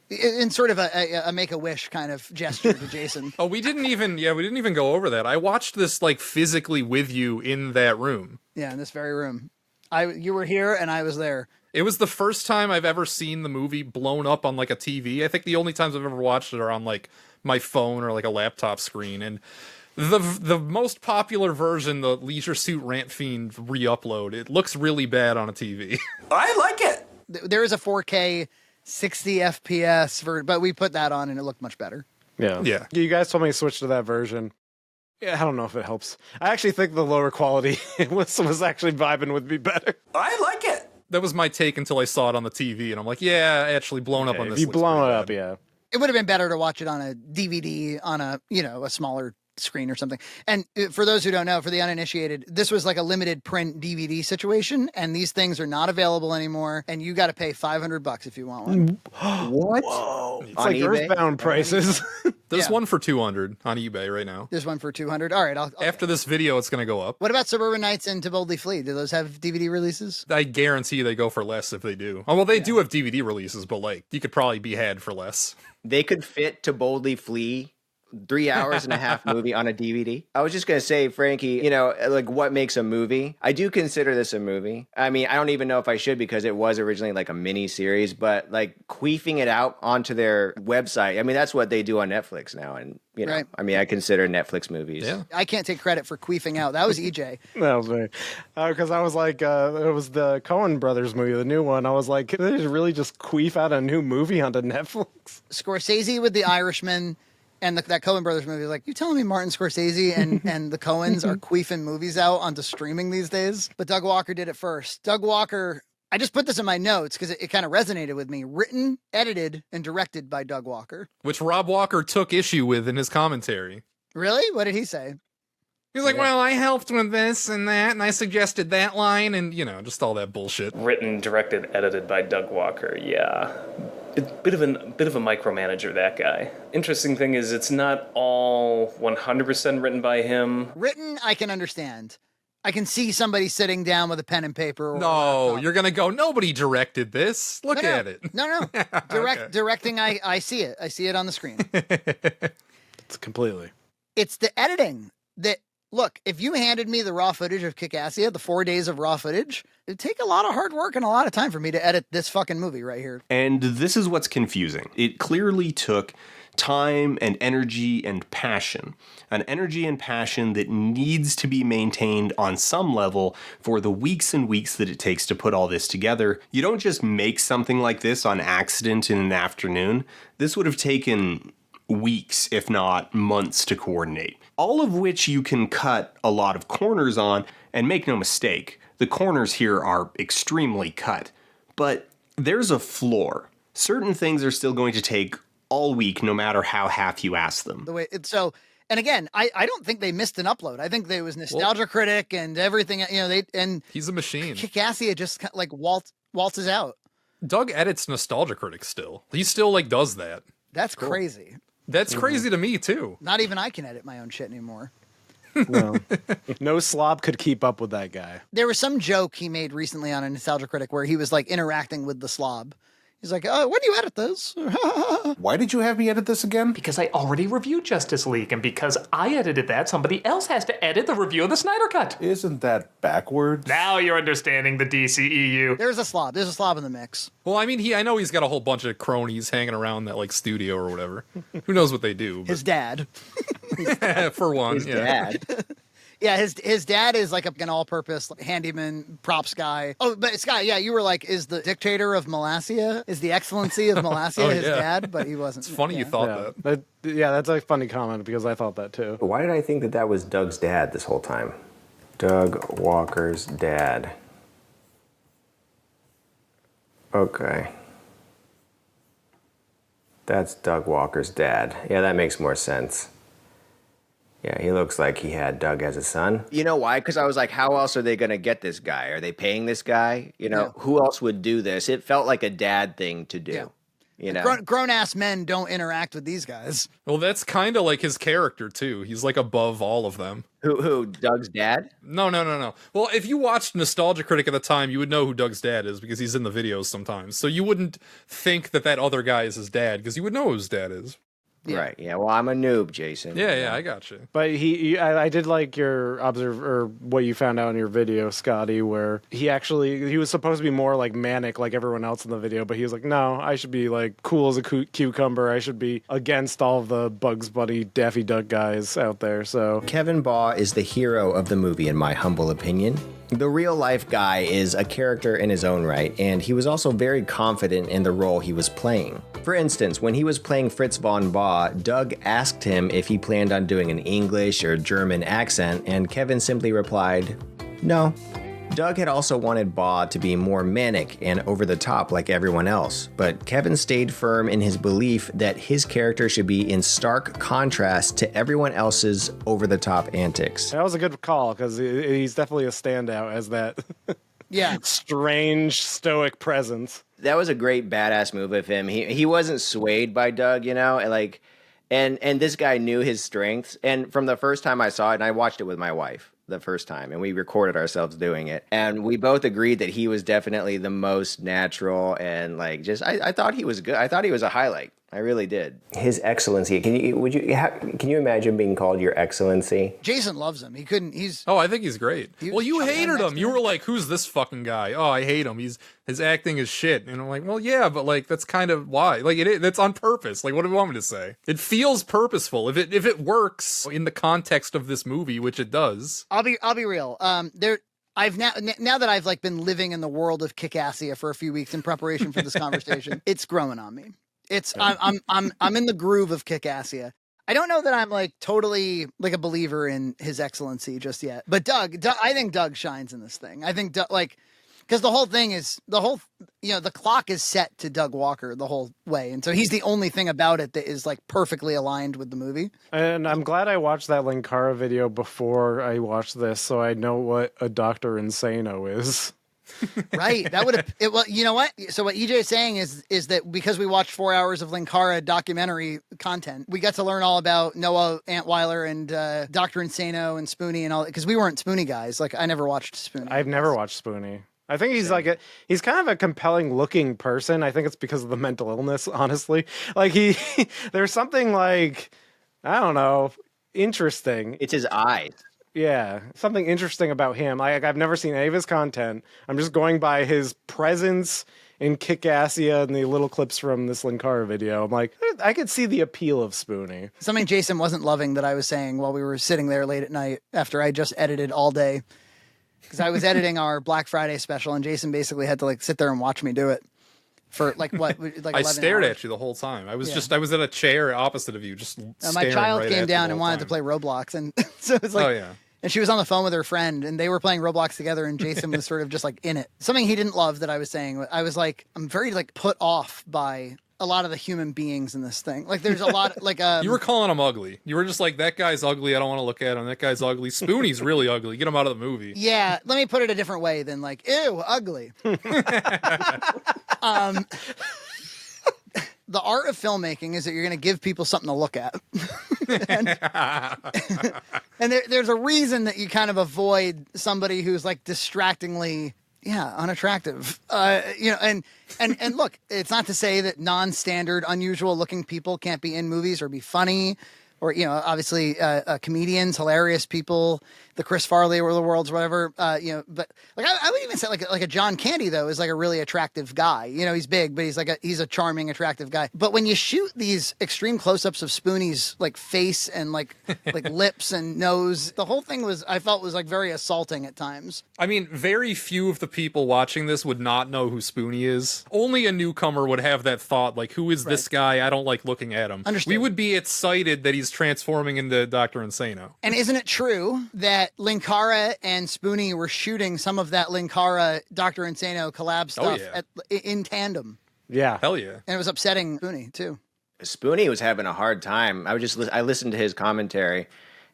in sort of a Make-A-Wish kind of gesture to Jason.
Oh, we didn't even go over that. I watched this like physically with you in that room.
Yeah, in this very room. You were here and I was there.
It was the first time I've ever seen the movie blown up on like a TV. I think the only times I've ever watched it are on like my phone or like a laptop screen. And the most popular version, the Leisure Suit Rant Fiend re-upload, it looks really bad on a TV.
I like it.
There is a 4K 60 FPS but we put that on and it looked much better.
Yeah. You guys told me to switch to that version. Yeah, I don't know if it helps. I actually think the lower quality was actually vibing with me better.
I like it.
That was my take until I saw it on the TV, and I'm like, yeah, actually blown up on this.
If you blown it up, yeah.
It would have been better to watch it on a DVD on a smaller screen or something. And for those who don't know, for the uninitiated, this was like a limited print DVD situation, and these things are not available anymore, and you got to pay $500 if you want one.
What?
Whoa. It's
On
like
eBay?
Earthbound prices.
There's one for $200 on eBay right now.
There's one for $200. All right.
After this video, it's going to go up.
What about Suburban Nights and To Boldly Flee? Do those have DVD releases?
I guarantee they go for less if they do. Oh, well, they do have DVD releases, but like you could probably be had for less.
They could fit To Boldly Flee 3 hours and a half movie on a DVD. I was just going to say, Frankie, like what makes a movie? I do consider this a movie. I mean, I don't even know if I should because it was originally like a mini series, but like queefing it out onto their website. I mean, that's what they do on Netflix now. And,
Right.
I mean, I consider Netflix movies.
Yeah.
I can't take credit for queefing out. That was EJ.
That was me. Because I was like, it was the Coen Brothers movie, the new one. I was like, did they really just queef out a new movie onto Netflix?
Scorsese with The Irishman and that Coen Brothers movie. Like, you telling me Martin Scorsese and the Coens are queefing movies out onto streaming these days? But Doug Walker did it first. Doug Walker, I just put this in my notes because it kind of resonated with me. Written, edited, and directed by Doug Walker.
Which Rob Walker took issue with in his commentary.
Really? What did he say?
He's like, well, I helped with this and that, and I suggested that line, and, just all that bullshit.
Written, directed, edited by Doug Walker, yeah. Bit of a micromanager, that guy. Interesting thing is, it's not all 100% written by him.
Written, I can understand. I can see somebody sitting down with a pen and paper.
No, you're going to go, nobody directed this. Look at it.
No. Directing, I see it. I see it on the screen.
It's completely.
It's the editing that Look, if you handed me the raw footage of Kickassia, the 4 days of raw footage, it'd take a lot of hard work and a lot of time for me to edit this fucking movie right here.
And this is what's confusing. It clearly took time and energy and passion. An energy and passion that needs to be maintained on some level for the weeks and weeks that it takes to put all this together. You don't just make something like this on accident in an afternoon. This would have taken weeks, if not months, to coordinate. All of which you can cut a lot of corners on, and make no mistake, the corners here are extremely cut. But there's a floor. Certain things are still going to take all week, no matter how half you ask them.
The way it's so, and again, I don't think they missed an upload. I think there was Nostalgia Critic and everything.
He's a machine.
Kickassia just like waltzes out.
Doug edits Nostalgia Critic still. He still like does that.
That's crazy.
That's crazy to me too.
Not even I can edit my own shit anymore.
No slob could keep up with that guy.
There was some joke he made recently on a Nostalgia Critic where he was like interacting with the slob. He's like, when do you edit this?
Why did you have me edit this again?
Because I already reviewed Justice League, and because I edited that, somebody else has to edit the review of the Snyder Cut.
Isn't that backwards?
Now you're understanding the DCEU.
There's a slob. There's a slob in the mix.
Well, I mean, I know he's got a whole bunch of cronies hanging around that like studio or whatever. Who knows what they do?
His dad.
For one.
His dad. Yeah, his dad is like an all-purpose handyman props guy. Oh, but Scott, yeah, you were like, is the dictator of Malassia, is the excellency of Malassia his dad? But he wasn't.
It's funny you thought
that. That's a funny comment because I thought that too.
Why did I think that was Doug's dad this whole time? Doug Walker's dad. Okay. That's Doug Walker's dad. Yeah, that makes more sense. Yeah, he looks like he had Doug as a son. You know why? Because I was like, how else are they going to get this guy? Are they paying this guy? You know, who else would do this? It felt like a dad thing to do. Yeah. You know,
grown-ass men don't interact with these guys.
Well, that's kind of like his character, too. He's like above all of them.
Who? Doug's dad?
No. Well, if you watched Nostalgia Critic at the time, you would know who Doug's dad is because he's in the videos sometimes. So you wouldn't think that other guy is his dad because you would know who his dad is.
Yeah. Right. Yeah. Well, I'm a noob, Jason.
Yeah, I got you.
But I did like your what you found out in your video, Scotty, where he was supposed to be more like manic, like everyone else in the video, but he was like, no, I should be like cool as a cucumber. I should be against all the Bugs Bunny, Daffy Duck guys out there. So
Kevin Baugh is the hero of the movie, in my humble opinion. The real life guy is a character in his own right, and he was also very confident in the role he was playing. For instance, when he was playing Fritz von Baugh, Doug asked him if he planned on doing an English or German accent, and Kevin simply replied, no. Doug had also wanted Baugh to be more manic and over the top like everyone else, but Kevin stayed firm in his belief that his character should be in stark contrast to everyone else's over the top antics.
That was a good call because he's definitely a standout as that strange stoic presence.
That was a great badass move of him. He wasn't swayed by Doug, you know, and this guy knew his strengths. And from the first time I saw it, and I watched it with my wife the first time, and we recorded ourselves doing it, and we both agreed that he was definitely the most natural, and like just I thought he was good. I thought he was a highlight. I really did. His excellency. Can you imagine being called your excellency?
Jason loves him.
Oh, I think he's great. Well, you hated him. You were like, who's this fucking guy? Oh, I hate him. His acting is shit. And I'm like, well, yeah, but like that's kind of why. Like that's on purpose. Like, what do you want me to say? It feels purposeful. If it works in the context of this movie, which it does.
I'll be real. I've now that I've like been living in the world of Kickassia for a few weeks in preparation for this conversation, it's growing on me. I'm in the groove of Kickassia. I don't know that I'm like totally like a believer in his excellency just yet. But Doug, I think Doug shines in this thing. I think Doug, like, because the whole thing is the clock is set to Doug Walker the whole way, and so he's the only thing about it that is like perfectly aligned with the movie.
And I'm glad I watched that Linkara video before I watched this, so I know what a Dr. Insano is.
Right. That would have it. Well, you know what? So what EJ is saying is that because we watched 4 hours of Linkara documentary content, we got to learn all about Noah Antweiler and Dr. Insano and Spoonie and all that, because we weren't Spoonie guys. Like I never watched Spoonie.
I've never watched Spoonie. I think he's he's kind of a compelling looking person. I think it's because of the mental illness, honestly. Like there's something like, I don't know, interesting.
It's his eyes.
Yeah, something interesting about him. I've never seen any of his content. I'm just going by his presence in Kickassia and the little clips from this Linkara video. I'm like, I could see the appeal of Spoonie.
Something Jason wasn't loving that I was saying while we were sitting there late at night after I just edited all day. Because I was editing our Black Friday special, and Jason basically had to like sit there and watch me do it for like what? Like
I
11
stared
hours.
at you the whole time. I was at a chair opposite of you, just
My child
right
came
at
down
you the
and
whole
wanted
time.
to play Roblox, and so it was like,
Oh yeah.
and she was on the phone with her friend, and they were playing Roblox together, and Jason was sort of just like in it. Something he didn't love that I was saying, I was like, I'm very like put off by a lot of the human beings in this thing. Like there's a lot like
You were calling him ugly. You were just like, that guy's ugly. I don't want to look at him. That guy's ugly. Spoonie's really ugly. Get him out of the movie.
Yeah, let me put it a different way than like, ew, ugly. The art of filmmaking is that you're going to give people something to look at. and there's a reason that you kind of avoid somebody who's like distractingly, unattractive. And look, it's not to say that non-standard, unusual looking people can't be in movies or be funny. Or, obviously comedians, hilarious people, the Chris Farley or the world's whatever, but like I would even say like a John Candy though is like a really attractive guy. He's big, but he's a charming, attractive guy. But when you shoot these extreme close-ups of Spoonie's like face and like lips and nose, the whole thing I felt was like very assaulting at times.
I mean, very few of the people watching this would not know who Spoonie is. Only a newcomer would have that thought, like, who is this guy? I don't like looking at him.
Understood.
We would be excited that he's transforming into Dr. Insano.
And isn't it true that Linkara and Spoonie were shooting some of that Linkara Dr. Insano collab stuff in tandem?
Yeah.
Hell yeah.
And it was upsetting Spoonie, too.
Spoonie was having a hard time. I listened to his commentary,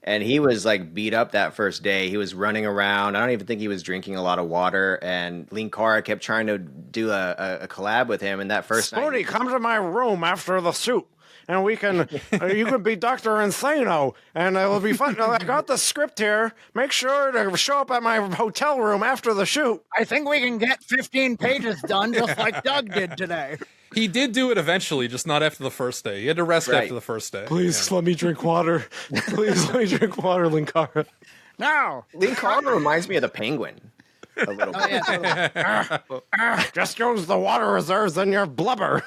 and he was like beat up that first day. He was running around. I don't even think he was drinking a lot of water. And Linkara kept trying to do a collab with him. And that first
Spoonie,
night,
come to my room after the shoot. And we can, you can be Dr. Insano, and it'll be fun. I got the script here. Make sure to show up at my hotel room after the shoot.
I think we can get 15 pages done just like Doug did today.
He did do it eventually, just not after the first day. He had to rest after the first day.
Please let me drink water. Please let me drink water, Linkara.
No.
Linkara reminds me of the Penguin. A little bit.
Yeah, totally.
Just use the water reserves in your blubber.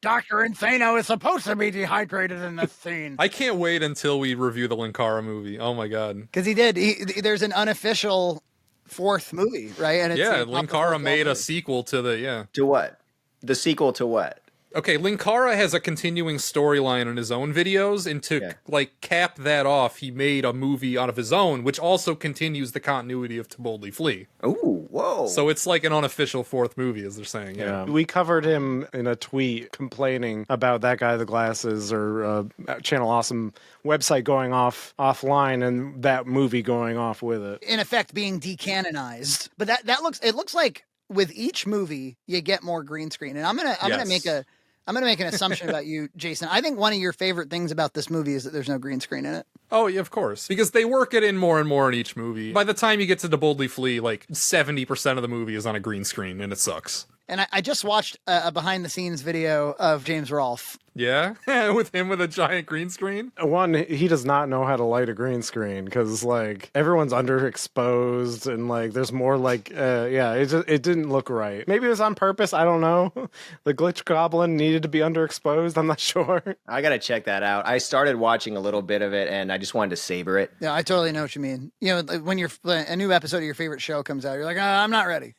Dr. Insano is supposed to be dehydrated in this scene.
I can't wait until we review the Linkara movie. Oh my god.
Because he did. There's an unofficial fourth movie, right? And
Linkara made a sequel to the,
To what? The sequel to what?
Okay, Linkara has a continuing storyline in his own videos, and to like cap that off, he made a movie out of his own, which also continues the continuity of To Boldly Flee.
Ooh, whoa.
So it's like an unofficial fourth movie, as they're saying. Yeah.
We covered him in a tweet complaining about That Guy with the Glasses or Channel Awesome website going offline and that movie going off with it.
In effect, being decanonized. But it looks like with each movie you get more green screen. And I'm gonna make an assumption about you, Jason. I think one of your favorite things about this movie is that there's no green screen in it.
Oh, yeah, of course. Because they work it in more and more in each movie. By the time you get to Boldly Flee, like 70% of the movie is on a green screen, and it sucks.
And I just watched a behind-the-scenes video of James Rolfe.
Yeah? With him with a giant green screen?
One, he does not know how to light a green screen because, like, everyone's underexposed and, like, there's more, like, it didn't look right. Maybe it was on purpose. I don't know. The Glitch Goblin needed to be underexposed. I'm not sure.
I got to check that out. I started watching a little bit of it, and I just wanted to savor it.
Yeah, I totally know what you mean. You know, when a new episode of your favorite show comes out, you're like, I'm not ready.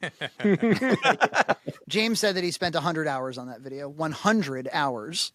James said that he spent 100 hours on that video. 100 hours.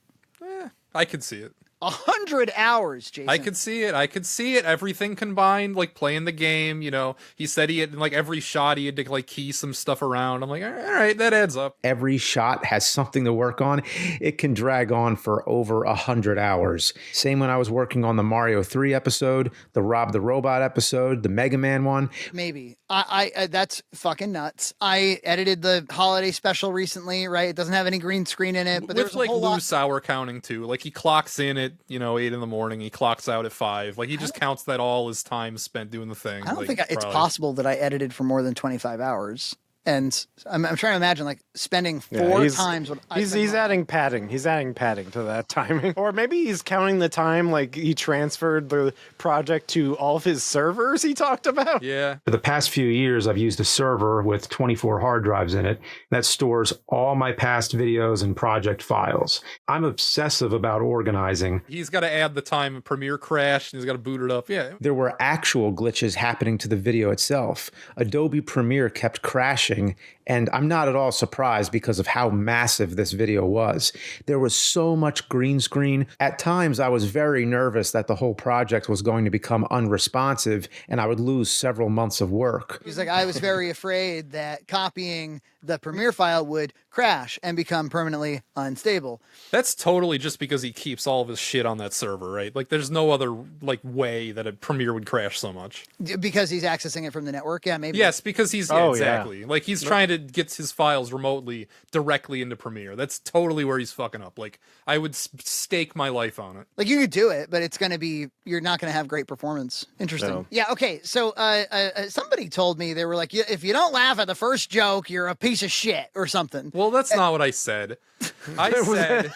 I could see it.
100 hours, Jason.
I could see it. Everything combined, like playing the game, you know. He said he had, like, every shot he had to, like, key some stuff around. I'm like, all right, that adds up.
Every shot has something to work on. It can drag on for over 100 hours. Same when I was working on the Mario 3 episode, the Rob the Robot episode, the Mega Man one.
Maybe. I that's fucking nuts. I edited the holiday special recently, right? It doesn't have any green screen in it, but there's
like
a whole
loose hour counting too. Like he clocks in at 8 in the morning, he clocks out at 5. Like he just counts that all his time spent doing the thing.
I don't think it's possible that I edited for more than 25 hours. And I'm trying to imagine like spending four times what I
he's
spent
adding padding. He's adding padding to that timing. Or maybe he's counting the time like he transferred the project to all of his servers he talked about.
Yeah.
For the past few years, I've used a server with 24 hard drives in it that stores all my past videos and project files. I'm obsessive about organizing.
He's got to add the time Premiere crashed, and he's got to boot it up. Yeah.
There were actual glitches happening to the video itself. Adobe Premiere kept crashing, and I'm not at all surprised because of how massive this video was. There was so much green screen. At times, I was very nervous that the whole project was going to become unresponsive, and I would lose several months of work.
He's like, I was very afraid that copying the Premiere file would crash and become permanently unstable.
That's totally just because he keeps all of his shit on that server, right? Like, there's no other like way that a Premiere would crash so much.
Because he's accessing it from the network? Yeah, maybe.
Yes, because he's exactly. Like, he's trying to get his files remotely directly into Premiere. That's totally where he's fucking up. Like, I would stake my life on it.
Like, you could do it, but it's going to be, you're not going to have great performance. Interesting.
No.
Yeah, okay. So somebody told me, they were like, if you don't laugh at the first joke, you're a piece of shit or something.
Well, that's not what I said. I said...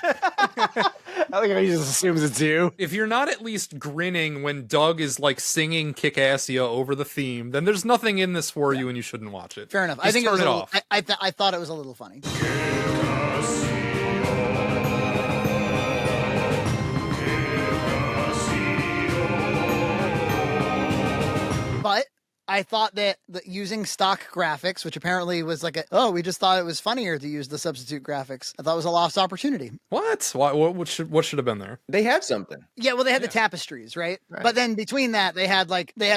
I think he just assumes it's you.
If you're not at least grinning when Doug is like singing Kickassia over the theme, then there's nothing in this for you and you shouldn't watch it.
Fair enough.
Just
I think
turn it
off.
off.
I thought it was a little funny. But I thought that using stock graphics, which apparently was like we just thought it was funnier to use the substitute graphics. I thought it was a lost opportunity.
What? What should have been there?
They had something.
Yeah, well, they had the tapestries, right? But then between that, they had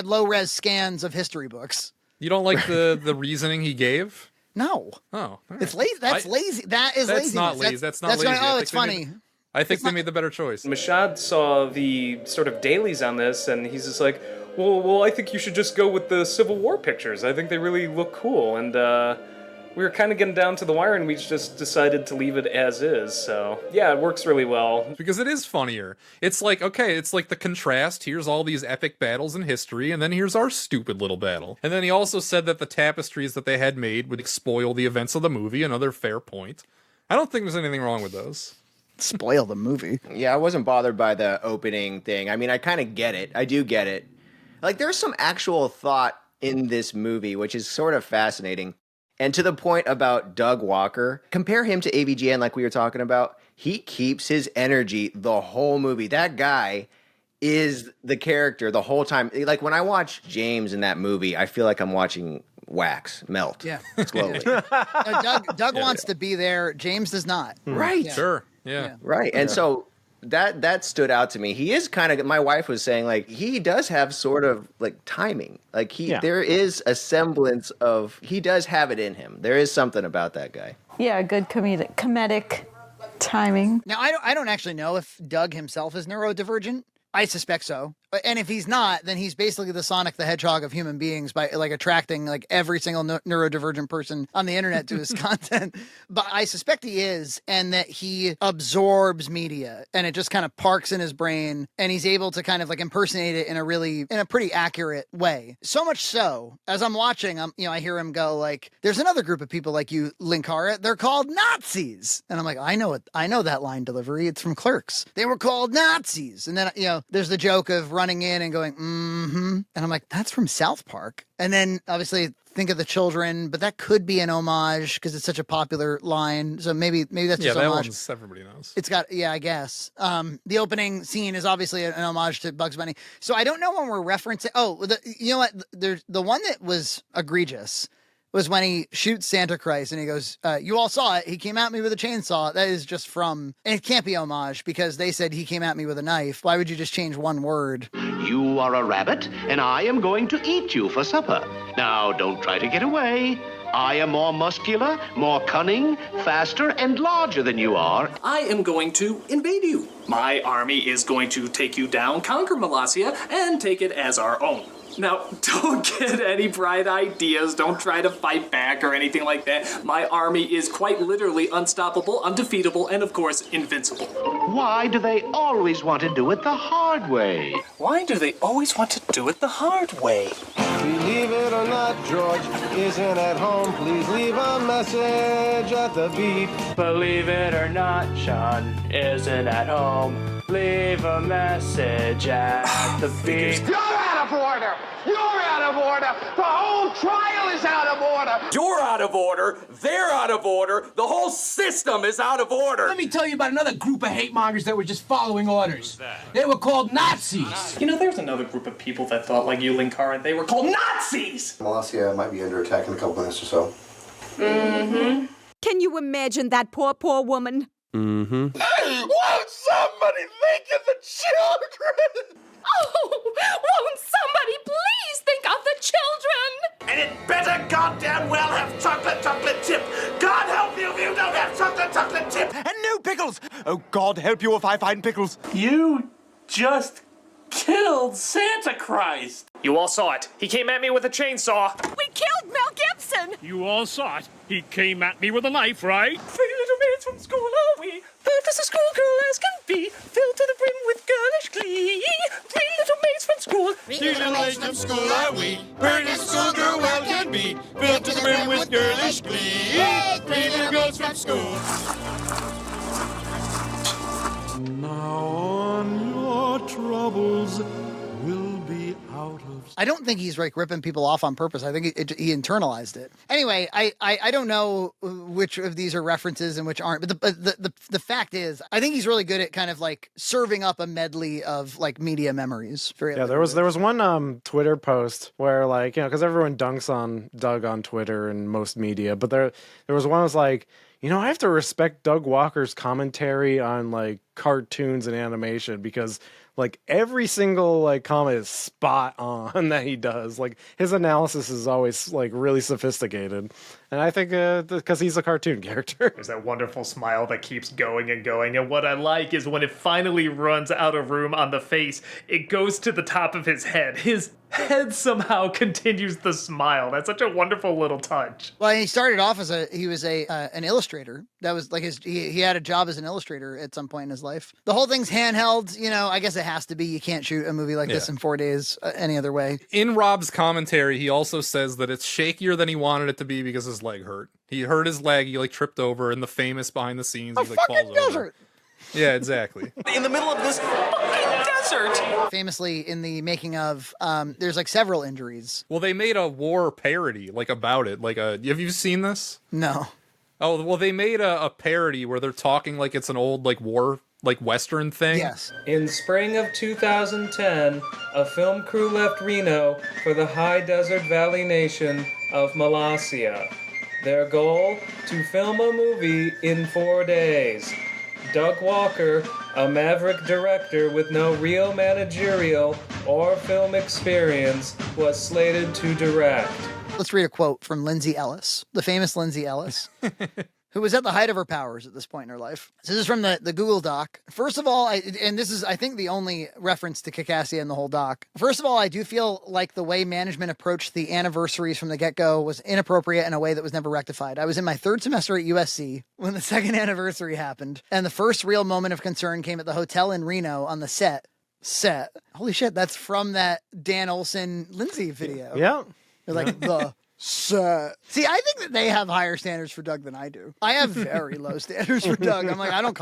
low res scans of history books.
You don't like the reasoning he gave?
No.
Oh,
it's lazy. That's lazy. That is lazy.
That's not lazy. That's not lazy.
Going, it's funny.
I think they made the better choice.
Mashad saw the sort of dailies on this, and he's just like, well, I think you should just go with the Civil War pictures. I think they really look cool. And we were kind of getting down to the wire, and we just decided to leave it as is. So, yeah, it works really well.
Because it is funnier. It's like, okay, it's like the contrast. Here's all these epic battles in history, and then here's our stupid little battle. And then he also said that the tapestries that they had made would spoil the events of the movie, another fair point. I don't think there's anything wrong with those.
Spoil the movie.
Yeah, I wasn't bothered by the opening thing. I mean, I kind of get it. I do get it. Like, there's some actual thought in this movie, which is sort of fascinating. And to the point about Doug Walker, compare him to AVGN like we were talking about. He keeps his energy the whole movie. That guy is the character the whole time. Like, when I watch James in that movie, I feel like I'm watching wax melt.
Yeah.
Slowly.
Doug wants to be there. James does not.
Right.
Yeah.
Sure. Yeah.
Right. And so that stood out to me. He is kind of, my wife was saying, like, he does have sort of like timing. Like there is a semblance of, he does have it in him. There is something about that guy.
Yeah, good comedic timing.
Now, I don't actually know if Doug himself is neurodivergent. I suspect so. And if he's not, then he's basically the Sonic the Hedgehog of human beings by like attracting like every single neurodivergent person on the internet to his content. But I suspect he is, and that he absorbs media and it just kind of parks in his brain and he's able to kind of like impersonate it in a pretty accurate way. So much so, as I'm watching, I hear him go like, there's another group of people like you, Linkara, they're called Nazis. And I'm like, I know that line delivery. It's from Clerks. They were called Nazis. And then, there's the joke of running in and going, mm-hmm. And I'm like, that's from South Park. And then obviously think of the children, but that could be an homage because it's such a popular line. So maybe that's just
that
homage.
one's everybody knows.
It's got, I guess. The opening scene is obviously an homage to Bugs Bunny. So I don't know when we're referencing. Oh, you know what? There's the one that was egregious was when he shoots Santa Christ and he goes, you all saw it. He came at me with a chainsaw. That is just from, and it can't be homage because they said he came at me with a knife. Why would you just change one word?
You are a rabbit, and I am going to eat you for supper. Now, don't try to get away. I am more muscular, more cunning, faster, and larger than you are.
I am going to invade you. My army is going to take you down, conquer Molossia, and take it as our own. Now, don't get any bright ideas. Don't try to fight back or anything like that. My army is quite literally unstoppable, undefeatable, and of course, invincible.
Why do they always want to do it the hard way?
Why do they always want to do it the hard way?
Believe it or not, George isn't at home. Please leave a message at the beep.
Believe it or not, Sean isn't at home. Leave a message at the beep.
You're out of order! You're out of order! The whole trial is out of order!
You're out of order, they're out of order, the whole system is out of order.
Let me tell you about another group of hate mongers that were just following orders. They were called Nazis.
You know, there's another group of people that thought like you, Linkara, they were called Nazis!
Molossia might be under attack in a couple minutes or so.
Mm-hmm. Can you imagine that poor woman?
Mm-hmm.
Hey, won't somebody think of the children?
Oh, won't somebody please think of the children?
And it better goddamn well have chocolate chip. God help you if you don't have chocolate chip.
And no pickles! Oh, God help you if I find pickles.
You just killed Santa Christ.
You all saw it. He came at me with a chainsaw.
We killed Mel Gibson.
You all saw it. He came at me with a knife, right?
Three little maids from school are we, perfect as a schoolgirl as can be, filled to the brim with girlish glee. Three little maids from school.
Three little maids from school are we, perfect as a schoolgirl well can be, filled to the brim with girlish glee. Three little girls from school.
Now on your troubles will be out of...
I don't think he's like ripping people off on purpose. I think he internalized it. Anyway, I don't know which of these are references and which aren't, but the fact is, I think he's really good at kind of like serving up a medley of like media memories.
Yeah, there was one Twitter post where like, you know, because everyone dunks on Doug on Twitter and most media, but there was one that was like, you know, I have to respect Doug Walker's commentary on like cartoons and animation because like every single like comment is spot on that he does. Like his analysis is always like really sophisticated. And I think because he's a cartoon character.
There's that wonderful smile that keeps going and going. And what I like is when it finally runs out of room on the face, it goes to the top of his head. His head somehow continues the smile. That's such a wonderful little touch.
Well, he started off as an illustrator. That was like he had a job as an illustrator at some point in his life. The whole thing's handheld. You know, I guess it has to be. You can't shoot a movie like this in 4 days any other way.
In Rob's commentary, he also says that it's shakier than he wanted it to be because his leg hurt. He hurt his leg. He like tripped over, and the famous behind the scenes, he like falls over. Yeah, exactly.
In the middle of this fucking desert.
Famously, in the making of, there's like several injuries.
Well, they made a war parody like about it. Like have you seen this?
No.
Oh, well, they made a parody where they're talking like it's an old like war like Western thing.
Yes.
In spring of 2010, a film crew left Reno for the high desert valley nation of Molossia. Their goal? To film a movie in 4 days. Doug Walker, a maverick director with no real managerial or film experience, was slated to direct.
Let's read a quote from Lindsay Ellis, the famous Lindsay Ellis, who was at the height of her powers at this point in her life. So this is from the Google Doc. First of all, and this is, I think, the only reference to Kickassia in the whole doc. First of all, I do feel like the way management approached the anniversaries from the get-go was inappropriate in a way that was never rectified. I was in my third semester at USC when the second anniversary happened, and the first real moment of concern came at the hotel in Reno on the set. Holy shit, that's from that Dan Olsen Lindsay video.
Yeah.
They're like, the set. See, I think that they have higher standards for Doug than I do. I have very low standards for Doug. I'm like, I don't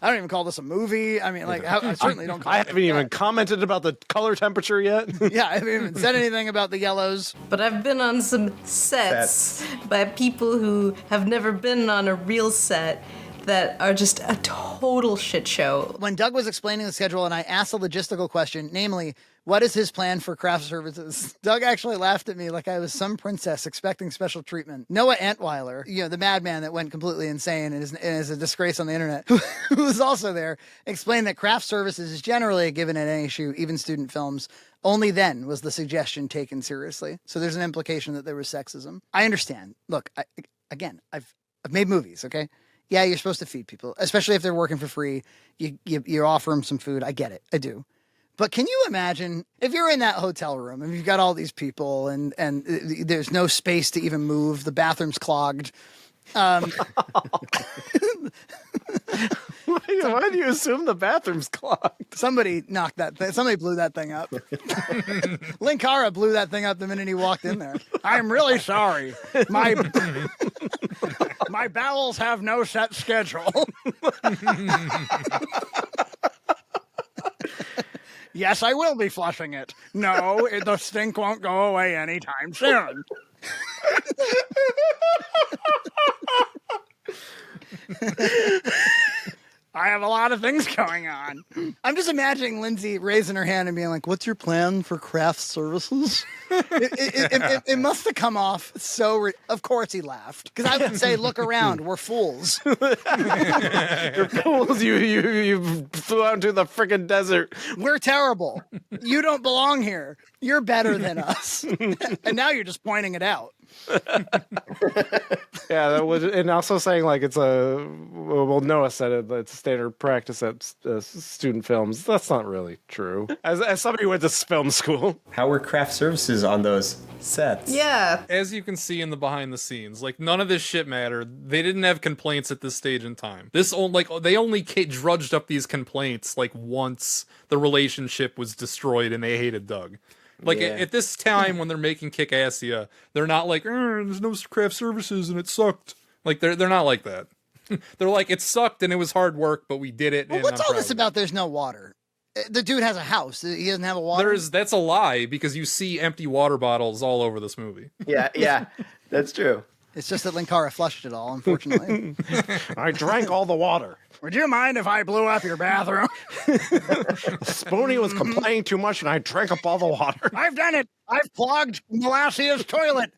even call this a movie. I mean, like, I certainly don't call it.
I haven't even commented about the color temperature yet.
Yeah, I haven't even said anything about the yellows.
But I've been on some sets by people who have never been on a real set that are just a total shit show.
When Doug was explaining the schedule and I asked a logistical question, namely, what is his plan for Kraft services? Doug actually laughed at me like I was some princess expecting special treatment. Noah Antweiler, you know, the madman that went completely insane and is a disgrace on the internet, who was also there, explained that Kraft services is generally a given at any shoot, even student films. Only then was the suggestion taken seriously. So there's an implication that there was sexism. I understand. Look, I've made movies, okay? Yeah, you're supposed to feed people, especially if they're working for free. You offer them some food. I get it. I do. But can you imagine if you're in that hotel room and you've got all these people and there's no space to even move, the bathroom's clogged,
Why do you assume the bathroom's clogged?
Somebody knocked that thing. Somebody blew that thing up. Linkara blew that thing up the minute he walked in there. I'm really sorry. My bowels have no set schedule. Yes, I will be flushing it. No, the stink won't go away anytime soon. I have a lot of things going on. I'm just imagining Lindsay raising her hand and being like, "What's your plan for Kraft services?" It must have come off so. Of course, he laughed because I would say, "Look around, we're fools."
You're fools. You flew out into the freaking desert.
We're terrible. You don't belong here. You're better than us. And now you're just pointing it out.
Yeah, that was, and also saying like it's a well, Noah said it, but it's standard practice at student films. That's not really true. As somebody who went to film school,
how were craft services on those sets?
Yeah,
as you can see in the behind the scenes, like none of this shit mattered. They didn't have complaints at this stage in time. They only drudged up these complaints like once the relationship was destroyed and they hated Doug. Like, at this time when they're making Kickassia, they're not like, there's no craft services and it sucked. Like, they're not like that. They're like, it sucked and it was hard work, but we did it.
Well,
and
what's
I'm
all
proud
this
of it.
about there's no water? The dude has a house. He doesn't have a water?
That's a lie, because you see empty water bottles all over this movie.
Yeah, that's true.
It's just that Linkara flushed it all, unfortunately.
I drank all the water.
Would you mind if I blew up your bathroom?
Spoonie was complaining too much, and I drank up all the water.
I've done it. I've clogged Malassia's toilet.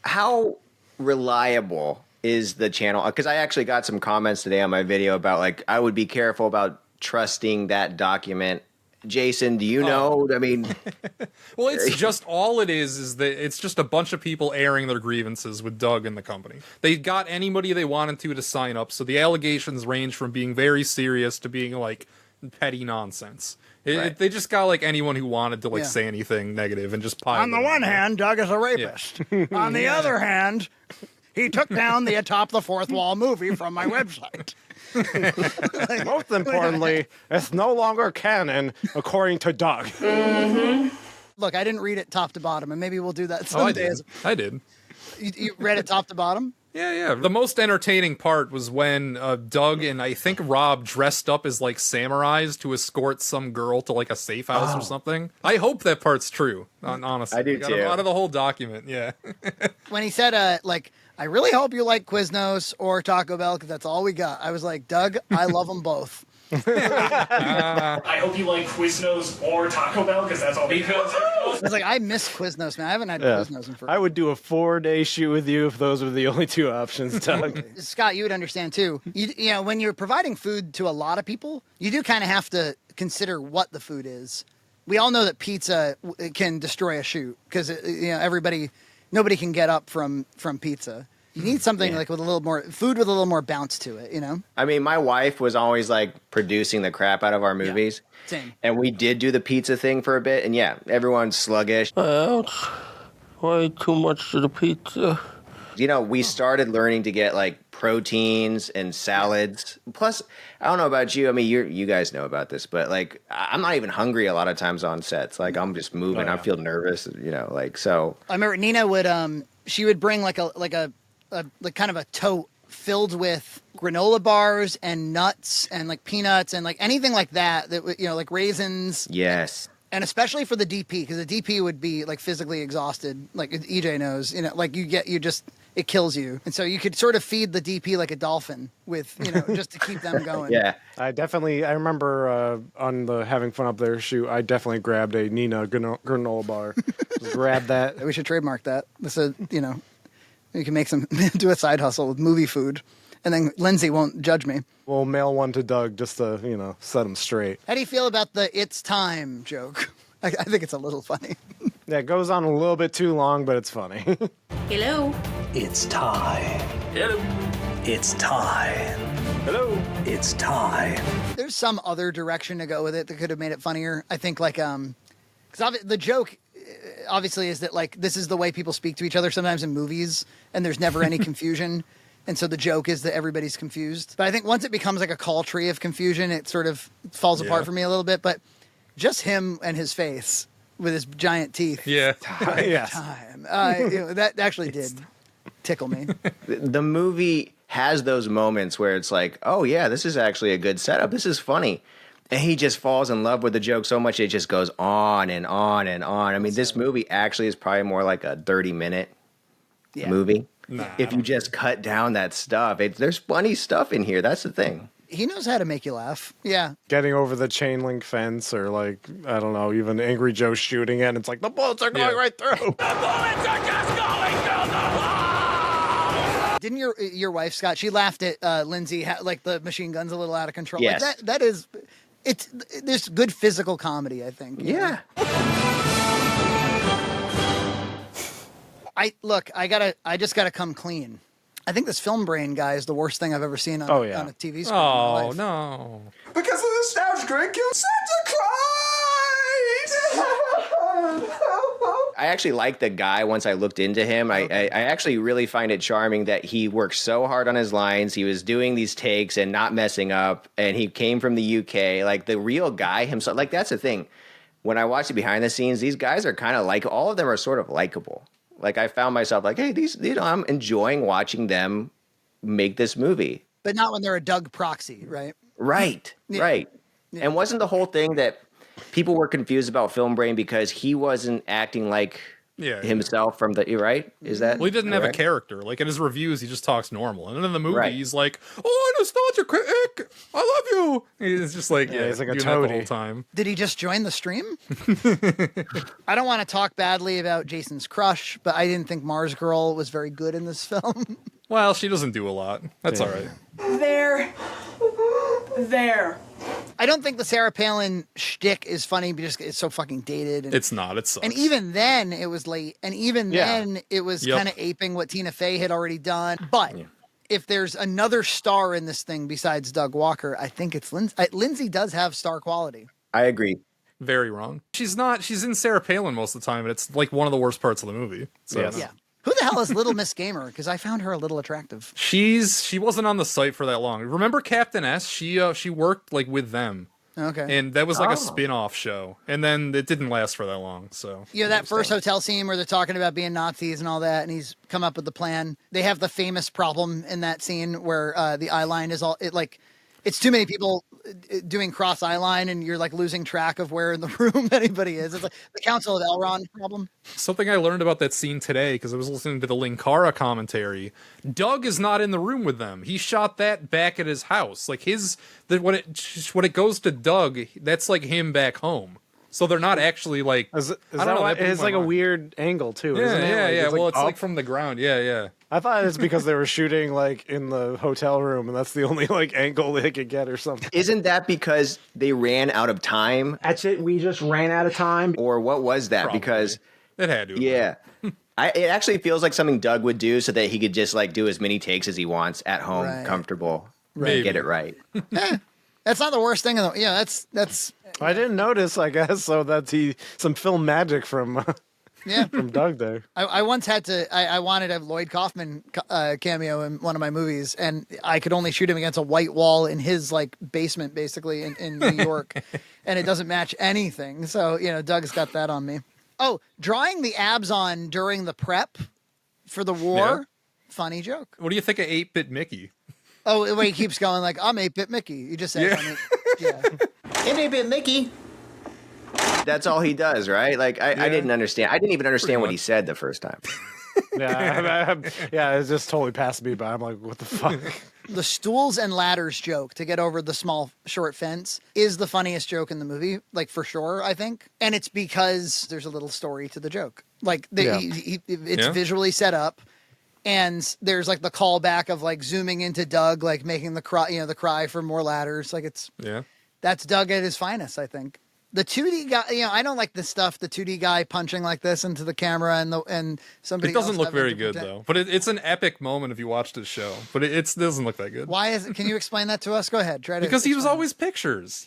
How reliable is the channel? Because I actually got some comments today on my video about like I would be careful about trusting that document. Jason, do you know? I mean,
well, it's just all it is that it's just a bunch of people airing their grievances with Doug and the company. They got anybody they wanted to sign up, so the allegations range from being very serious to being like petty nonsense. They just got like anyone who wanted to say anything negative and just pile.
On the one hand, Doug is a rapist. On the other hand, he took down the Atop the Fourth Wall movie from my website.
Most importantly, it's no longer canon, according to Doug.
Look, I didn't read it top to bottom, and maybe we'll do that someday.
I did.
You read it top to bottom?
Yeah. The most entertaining part was when Doug and I think Rob dressed up as like samurais to escort some girl to like a safe house or something. I hope that part's true. Honestly,
I do too.
Out of the whole document, yeah.
When he said, I really hope you like Quiznos or Taco Bell because that's all we got. I was like, Doug, I love them both.
I hope you like Quiznos or Taco Bell because that's all we got.
I was like, I miss Quiznos, man. I haven't had Quiznos in forever.
I would do a 4-day shoot with you if those were the only two options, Doug.
Scott, you would understand too. You know, when you're providing food to a lot of people, you do kind of have to consider what the food is. We all know that pizza can destroy a shoot because nobody can get up from pizza. You need something like with a little more food with a little more bounce to it, you know?
I mean, my wife was always like producing the crap out of our movies.
Yeah, same.
And we did do the pizza thing for a bit. And everyone's sluggish.
It's way too much to the pizza.
You know, we started learning to get like proteins and salads. Plus, I don't know about you. I mean, you guys know about this, but like, I'm not even hungry a lot of times on sets. Like, I'm just moving. I feel nervous, so.
I remember Nina would, she would bring like kind of a tote filled with granola bars and nuts and like peanuts and like anything like that like raisins.
Yes.
And especially for the DP, because the DP would be like physically exhausted, like EJ knows, like it kills you. And so you could sort of feed the DP like a dolphin with, just to keep them going.
Yeah.
I remember on the Having Fun Up There shoot, I definitely grabbed a Nina granola bar. Just grab that.
We should trademark that. This is, you can make do a side hustle with movie food. And then Lindsay won't judge me.
We'll mail one to Doug just to, set him straight.
How do you feel about the "it's time" joke? I think it's a little funny.
Yeah, it goes on a little bit too long, but it's funny.
Hello.
It's time.
Hello.
It's time.
Hello.
It's time.
There's some other direction to go with it that could have made it funnier. I think because the joke obviously is that like this is the way people speak to each other sometimes in movies, and there's never any confusion. And so the joke is that everybody's confused. But I think once it becomes like a call tree of confusion, it sort of falls apart for me a little bit. But just him and his face with his giant teeth.
Yeah.
Yes. That actually did tickle me.
The movie has those moments where it's like, oh yeah, this is actually a good setup. This is funny. And he just falls in love with the joke so much it just goes on and on and on. I mean, this movie actually is probably more like a 30-minute movie.
Nah,
if you just cut down that stuff. There's funny stuff in here. That's the thing.
He knows how to make you laugh. Yeah.
Getting over the chain link fence, or like, I don't know, even Angry Joe shooting it, and it's like, the bullets are going right through.
The bullets are just going through the wall!
Didn't your wife, Scott, she laughed at Lindsay, like the machine gun's a little out of control.
Yes.
Like that is, there's good physical comedy, I think.
Yeah.
I just gotta come clean. I think this Film Brain guy is the worst thing I've ever seen on a TV screen.
Oh,
in my life.
no.
Because of the nostalgia grid killed Santa Claus!
I actually like the guy once I looked into him. I actually really find it charming that he worked so hard on his lines. He was doing these takes and not messing up. And he came from the UK. Like the real guy himself. Like that's the thing. When I watch the behind the scenes, these guys are kind of like, all of them are sort of likable. Like I found myself like, hey, I'm enjoying watching them make this movie.
But not when they're a Doug proxy, right?
Right, right. Yeah. And wasn't the whole thing that people were confused about Film Brain because he wasn't acting like himself from the, right? Is that?
Well, he didn't have a character. Like in his reviews, he just talks normal. And then in the movie, he's like, oh, nostalgia critic, I love you. He's just like,
he's like a
toady the
toady.
whole time.
Did he just join the stream? I don't want to talk badly about Jason's crush, but I didn't think Mars Girl was very good in this film.
Well, she doesn't do a lot. That's all right.
There. I don't think the Sarah Palin shtick is funny because it's so fucking dated. And,
It's not. It sucks.
and even then, it was late. And even then, it was kind of aping what Tina Fey had already done. But if there's another star in this thing besides Doug Walker, I think it's Lindsay. Lindsay does have star quality.
I agree.
Very wrong. She's not. She's in Sarah Palin most of the time, and it's like one of the worst parts of the movie. So.
Yeah. Who the hell is Little Miss Gamer? Because I found her a little attractive.
She wasn't on the site for that long. Remember Captain S? She worked like with them.
Okay.
And that was like a spin-off show. And then it didn't last for that long. So
that first hotel scene where they're talking about being Nazis and all that, and he's come up with the plan. They have the famous problem in that scene where the eye line is it's too many people doing cross eye line, and you're like losing track of where in the room anybody is. It's like the Council of Elrond problem.
Something I learned about that scene today, because I was listening to the Linkara commentary. Doug is not in the room with them. He shot that back at his house. Like when it goes to Doug, that's like him back home. So they're not actually like. I don't know.
It's like a weird angle too. Isn't it?
Yeah.
Like,
It's like from the ground. Yeah.
I thought it's because they were shooting like in the hotel room, and that's the only like angle they could get or something.
Isn't that because they ran out of time?
That's it. We just ran out of time.
Or what was that?
Probably.
Because
it had to.
Yeah. It actually feels like something Doug would do so that he could just like do as many takes as he wants at home, comfortable, and get it right.
That's not the worst thing. That's.
I didn't notice. I guess so. That's some film magic from. From Doug there.
I once had to. I wanted a Lloyd Kaufman cameo in one of my movies, and I could only shoot him against a white wall in his like basement, basically in New York, and it doesn't match anything. So Doug's got that on me. Oh, drawing the abs on during the prep for the war, funny joke.
What do you think of 8-Bit Mickey?
Oh, the way he keeps going like I'm 8-Bit Mickey. You just said,
I'm 8-Bit Mickey. That's all he does, right? Like I didn't understand. I didn't even understand what he said the first time.
It just totally passed me by. I'm like, what the fuck?
The stools and ladders joke to get over the small short fence is the funniest joke in the movie, like for sure, I think. And it's because there's a little story to the joke. Like it's visually set up, and there's like the callback of like zooming into Doug, like making the cry for more ladders. Like that's Doug at his finest, I think. The 2D guy, I don't like this stuff. The 2D guy punching like this into the camera and somebody.
It doesn't
else
look very good though. But it's an epic moment if you watch this show. But it doesn't look that good.
Why is it? Can you explain that to us? Go ahead.
Because he was always pictures.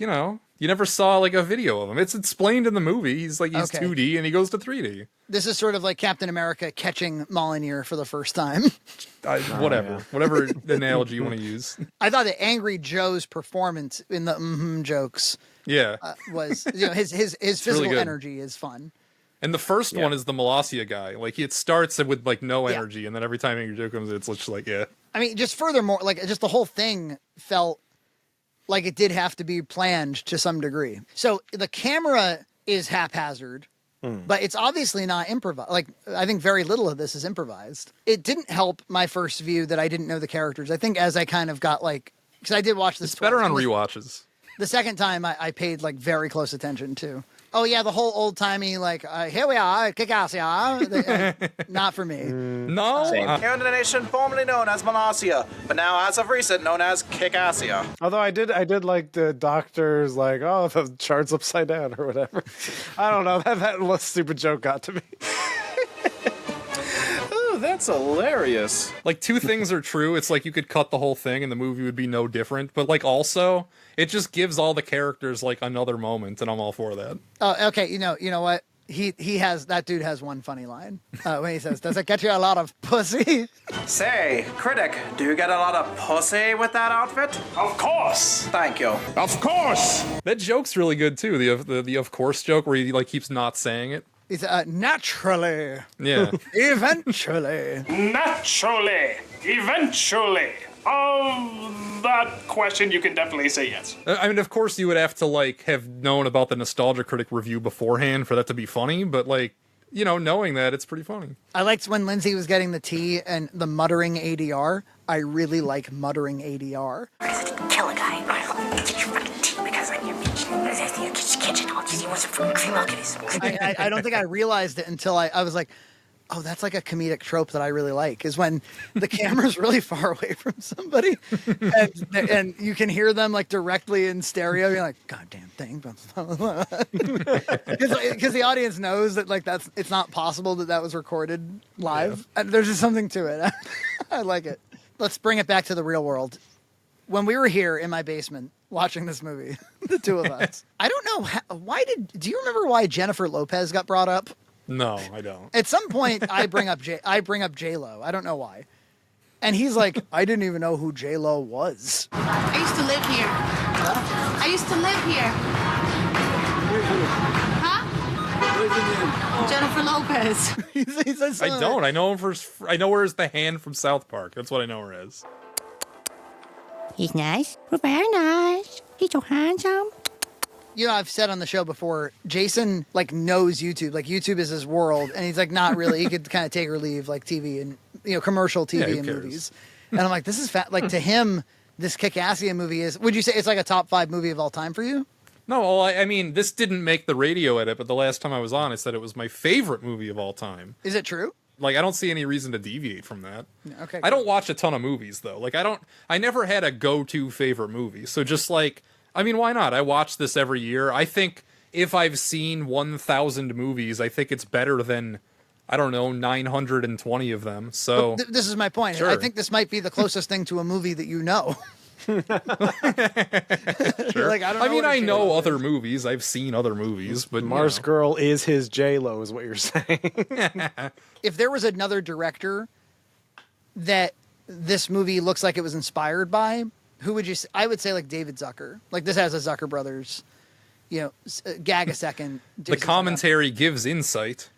You never saw like a video of him. It's explained in the movie. He's
Okay.
2D and he goes to 3D.
This is sort of like Captain America catching Mjolnir for the first time.
Whatever analogy you want to use.
I thought that Angry Joe's performance in the jokes was, his physical
really good.
energy is fun.
And the first one is the Molossia guy. Like it starts with like no energy, and then every time Angry Joe comes, it's just like
I mean, just furthermore, like just the whole thing felt like it did have to be planned to some degree. So the camera is haphazard, but it's obviously not improvised. Like I think very little of this is improvised. It didn't help my first view that I didn't know the characters. I think as I kind of got like, because I did watch this.
It's better on rewatches.
The second time I paid like very close attention to. Oh yeah, the whole old timey like here we are, Kickassia. Not for me.
No.
Here in the nation formerly known as Molossia, but now as of recent known as Kickassia.
Although I did like the doctors like, oh, the chart's upside down or whatever. I don't know, that stupid joke got to me.
Ooh, that's hilarious.
Like two things are true. It's like you could cut the whole thing and the movie would be no different. But like also, it just gives all the characters like another moment, and I'm all for that.
Oh, okay. You know what? That dude has one funny line when he says, "Does it get you a lot of pussy?"
Say, critic, do you get a lot of pussy with that outfit?
Of course.
Thank you.
Of course.
That joke's really good too. The of course joke where he like keeps not saying it.
He's naturally.
Yeah.
Eventually.
Naturally. Eventually. Of that question, you can definitely say yes.
I mean, of course, you would have to like have known about the Nostalgia Critic review beforehand for that to be funny, but like, knowing that, it's pretty funny.
I liked when Lindsay was getting the tea and the muttering ADR. I really like muttering ADR.
Kill a guy. Get your fucking tea because I'm your kitchen. I'll just want some fucking cream milk.
I don't think I realized it until I was like, oh, that's like a comedic trope that I really like, is when the camera's really far away from somebody and you can hear them like directly in stereo. You're like, goddamn thing. Because the audience knows that like it's not possible that was recorded live. Yeah. And there's just something to it. I like it. Let's bring it back to the real world. When we were here in my basement watching this movie, the two of us, I don't know do you remember why Jennifer Lopez got brought up?
No, I don't.
At some point, I bring up J-Lo. I don't know why. And he's like, I didn't even know who J-Lo was.
I used to live here. Huh? I used to live here. Huh? Jennifer Lopez.
He says
I don't. I know him I know her as the hand from South Park. That's what I know her as.
He's nice. We're very nice. He's so handsome.
I've said on the show before, Jason like knows YouTube. Like YouTube is his world, and he's like not really. He could kind of take or leave like TV and commercial TV and movies. And I'm like, this is like to him, this Kickassia movie is. Would you say it's like a top 5 movie of all time for you?
No, well, I mean, this didn't make the radio edit, but the last time I was on, I said it was my favorite movie of all time.
Is it true?
Like, I don't see any reason to deviate from that.
Okay.
I don't watch a ton of movies though. Like, I never had a go-to favorite movie. So just like. I mean, why not? I watch this every year. I think if I've seen 1,000 movies, I think it's better than, 920 of them. So
this is my point.
Sure.
I think this might be the closest thing to a movie that you know.
Sure.
Like,
I know other movies. I've seen other movies, but
Mars Girl is his J-Lo, is what you're saying.
If there was another director that this movie looks like it was inspired by, who would you say? I would say like David Zucker. Like this has a Zucker Brothers, gag a second.
The commentary gives insight.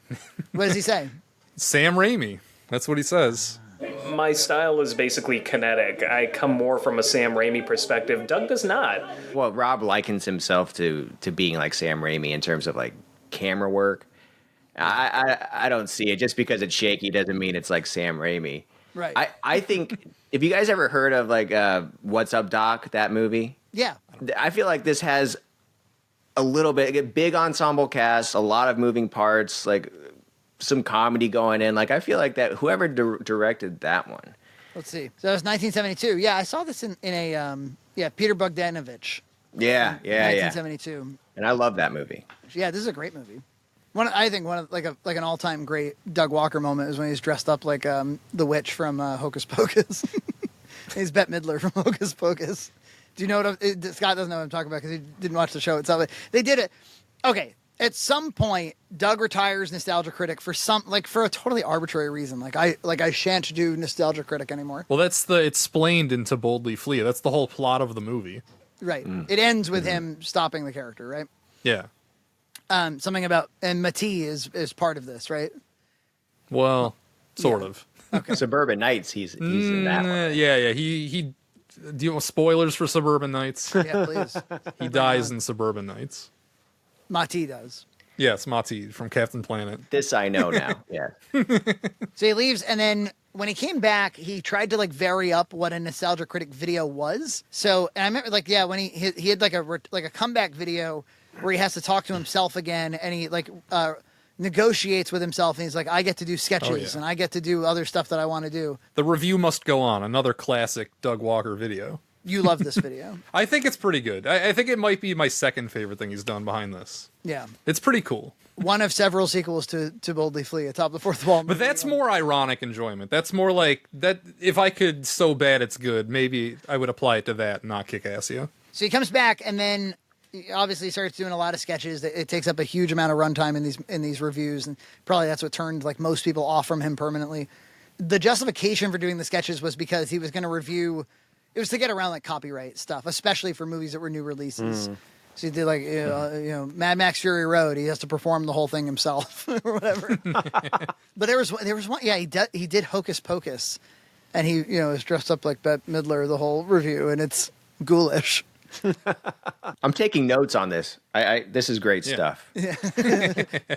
What does he say?
Sam Raimi. That's what he says.
My style is basically kinetic. I come more from a Sam Raimi perspective. Doug does not.
Well, Rob likens himself to being like Sam Raimi in terms of like camera work. I don't see it. Just because it's shaky doesn't mean it's like Sam Raimi.
Right.
I think, have you guys ever heard of like What's Up Doc, that movie?
Yeah.
I feel like this has a little bit, a big ensemble cast, a lot of moving parts, like some comedy going in. Like I feel like that whoever directed that one.
Let's see. So that was 1972. Yeah, I saw this in a Peter Bogdanovich.
Yeah.
1972.
And I love that movie.
Yeah, this is a great movie. I think one of like an all-time great Doug Walker moment is when he's dressed up like the witch from Hocus Pocus. He's Bette Midler from Hocus Pocus. Do you know what Scott doesn't know what I'm talking about because he didn't watch the show itself. They did it. Okay. At some point, Doug retires Nostalgia Critic for for a totally arbitrary reason. I shan't do Nostalgia Critic anymore.
Well, that's the explained into Boldly Flee. That's the whole plot of the movie.
Right. It ends with him stopping the character, right?
Yeah.
Something about and Matee is part of this, right?
Well, sort of.
Okay. Suburban Nights. He's in that one.
Yeah. He. Do you want spoilers for Suburban Nights?
Yeah, please.
He dies in Suburban Nights.
Matee does.
Yes, Matee from Captain Planet.
This I know now. Yeah.
So he leaves, and then when he came back, he tried to vary up what a Nostalgia Critic video was. So, and I remember when he had a comeback video where he has to talk to himself again, and he negotiates with himself, and he's like, I get to do sketches, and I get to do other stuff that I want to do.
The Review Must Go On, another classic Doug Walker video.
You love this video.
I think it's pretty good. I think it might be my second favorite thing he's done behind this.
Yeah.
It's pretty cool.
One of several sequels to Boldly Flee, atop the fourth wall.
But that's more ironic enjoyment. That's more like that. If I could so bad it's good, maybe I would apply it to that, not Kickassia.
So he comes back, and then he obviously starts doing a lot of sketches. It takes up a huge amount of runtime in these reviews, and probably that's what turned most people off from him permanently. The justification for doing the sketches was because he was going to review. It was to get around copyright stuff, especially for movies that were new releases. So he did Mad Max Fury Road. He has to perform the whole thing himself or whatever. But there was one. Yeah, he did Hocus Pocus, and he was dressed up like Bette Midler the whole review, and it's ghoulish.
I'm taking notes on this. This is great stuff.
Yeah.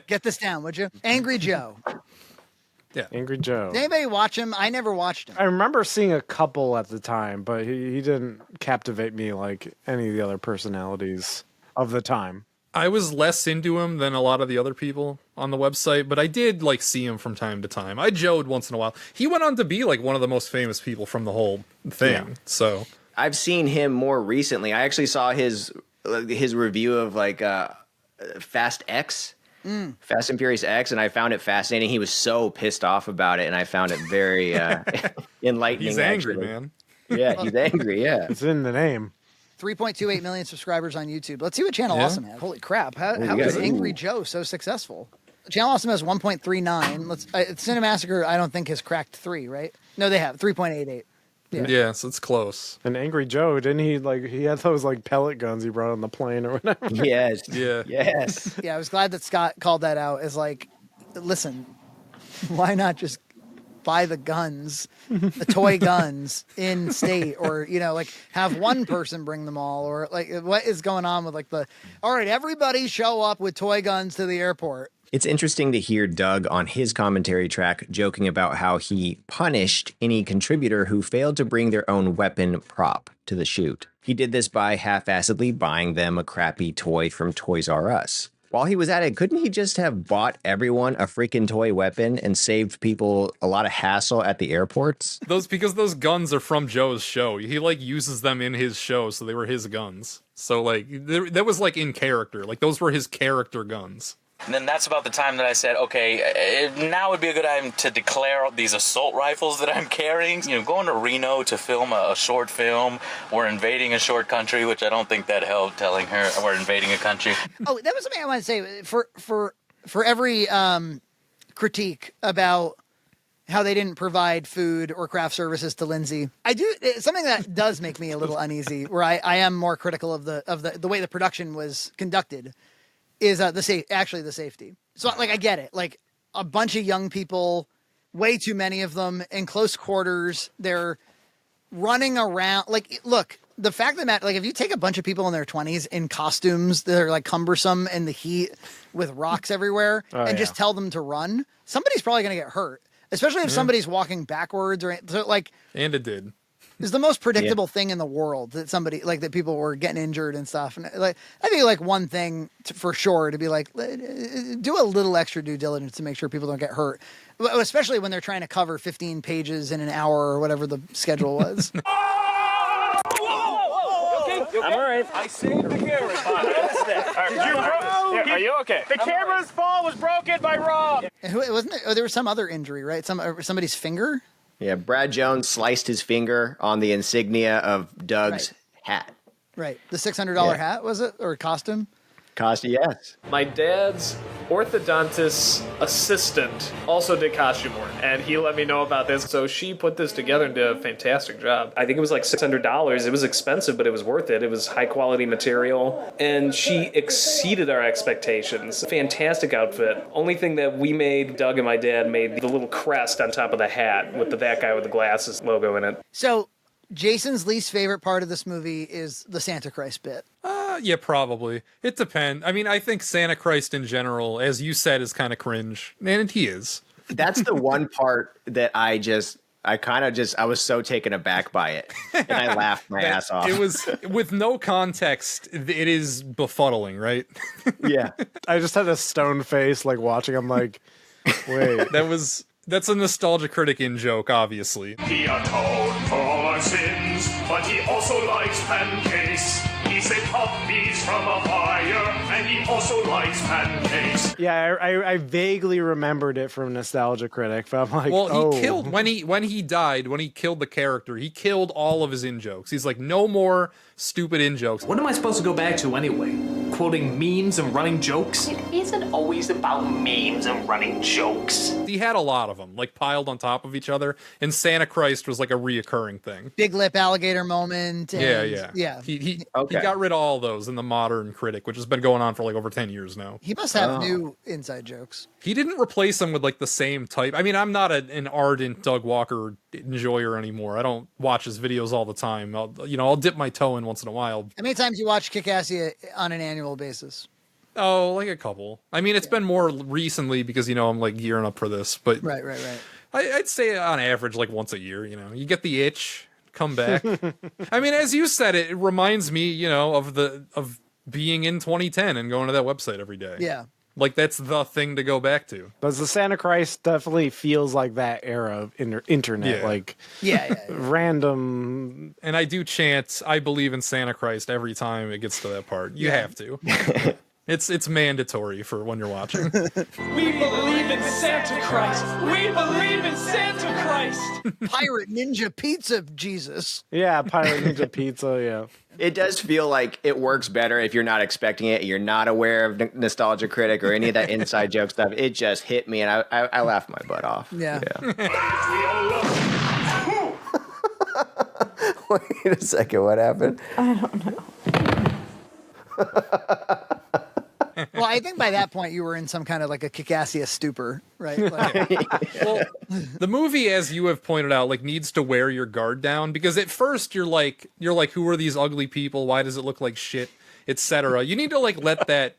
Get this down, would you? Angry Joe.
Yeah, Angry Joe.
Did anybody watch him? I never watched him.
I remember seeing a couple at the time, but he didn't captivate me like any of the other personalities of the time.
I was less into him than a lot of the other people on the website, but I did see him from time to time. I joed once in a while. He went on to be one of the most famous people from the whole thing. Yeah. So
I've seen him more recently. I actually saw his review of Fast X. Fast and Furious X, and I found it fascinating. He was so pissed off about it, and I found it very enlightening.
He's angry,
actually.
Man.
Yeah, he's angry, yeah.
It's in the name.
3.28 million subscribers on YouTube. Let's see what Channel Awesome has. Holy crap. How is Angry Joe so successful? Channel Awesome has 1.39. Cinemassacre, I don't think, has cracked 3, right? No, they have. 3.88.
Yeah, so it's close.
And Angry Joe, didn't he he had those pellet guns he brought on the plane or whatever?
Yes.
Yeah.
Yes.
Yeah, I was glad that Scott called that out as listen, why not just buy the guns, the toy guns in state, or have one person bring them all, or what is going on with all right, everybody show up with toy guns to the airport.
It's interesting to hear Doug on his commentary track joking about how he punished any contributor who failed to bring their own weapon prop to the shoot. He did this by half-assedly buying them a crappy toy from Toys R Us. While he was at it, couldn't he just have bought everyone a freaking toy weapon and saved people a lot of hassle at the airports?
Because those guns are from Joe's show. He uses them in his show, so they were his guns. So that was in character. Those were his character guns.
And then that's about the time that I said, okay, now would be a good time to declare these assault rifles that I'm carrying. Going to Reno to film a short film. We're invading a short country, which I don't think that helped, telling her we're invading a country.
Oh, that was something I want to say. For every critique about how they didn't provide food or craft services to Lindsay, something that does make me a little uneasy, where I am more critical of the way the production was conducted. Is the safety. So I get it. A bunch of young people, way too many of them in close quarters. They're running around. Look, the fact of the matter, if you take a bunch of people in their 20s in costumes that are cumbersome in the heat with rocks everywhere, just tell them to run, somebody's probably going to get hurt. Especially if somebody's walking backwards or
And it did.
It's the most predictable thing in the world that somebody that people were getting injured and stuff. And I think one thing for sure to be do a little extra due diligence to make sure people don't get hurt, especially when they're trying to cover 15 pages in an hour or whatever the schedule was.
I'm all right. I saved the camera. Are you okay?
The camera's fall was broken by Rob.
And wasn't there? Oh, there was some other injury, right? Somebody's finger.
Yeah, Brad Jones sliced his finger on the insignia of Doug's hat.
Right. The $600
Yeah.
hat, was it? Or costume?
Cost, yes.
My dad's orthodontist assistant also did costume work, and he let me know about this. So she put this together and did a fantastic job. I think it was like $600. It was expensive, but it was worth it. It was high quality material, and she exceeded our expectations. Fantastic outfit. Only thing that we made, Doug and my dad made the little crest on top of the hat with the That Guy with the Glasses logo in it.
So Jason's least favorite part of this movie is the Santa Christ bit.
Yeah, probably. It depends. I mean, I think Santa Christ in general, as you said, is kind of cringe. And he is.
That's the one part that I was so taken aback by it. And I laughed my ass off.
It was, with no context, it is befuddling, right?
Yeah.
I just had a stone face, like, watching. I'm like, wait.
That's a nostalgia critic in joke, obviously.
He atoned for all our sins, but he also likes pancakes. He saved puppies from a fire, and he also likes pancakes.
Yeah, I vaguely remembered it from Nostalgia Critic, but I'm like,
well, he killed when he died, when he killed the character, he killed all of his in-jokes. He's like, no more stupid in-jokes.
What am I supposed to go back to anyway? Quoting memes and running jokes?
It isn't always about memes and running jokes.
He had a lot of them, like piled on top of each other, and Santa Christ was like a reoccurring thing.
Big lip alligator moment. And,
yeah. He got rid of all those in the modern critic, which has been going on for like over 10 years now.
He must have new inside jokes.
He didn't replace them with like the same type. I mean, I'm not an ardent Doug Walker enjoyer anymore. I don't watch his videos all the time. I'll dip my toe in once in a while. How
many times you watch Kickassia on an annual basis?
Oh, like a couple. I mean, it's been more recently because, I'm like gearing up for this, but
right.
I'd say on average, like once a year, you get the itch, come back. I mean, as you said, it reminds me, of being in 2010 and going to that website every day.
Yeah.
Like that's the thing to go back to.
But the Santa Christ definitely feels like that era of internet,
Yeah.
like
yeah.
random.
And I do chant, I believe in Santa Christ every time it gets to that part. You have to. It's mandatory for when you're watching.
We believe in Santa Christ. We believe in Santa Christ.
Pirate Ninja Pizza Jesus.
Yeah, Pirate Ninja Pizza, yeah.
It does feel like it works better if you're not expecting it. You're not aware of Nostalgia Critic or any of that inside joke stuff. It just hit me, and I laughed my butt off.
Yeah.
Wait a second, what happened?
I don't know.
Well, I think by that point you were in some kind of like a Kickassia stupor, right? Like,
Well, the movie, as you have pointed out, like needs to wear your guard down because at first you're like, who are these ugly people? Why does it look like shit, etc. You need to like let that,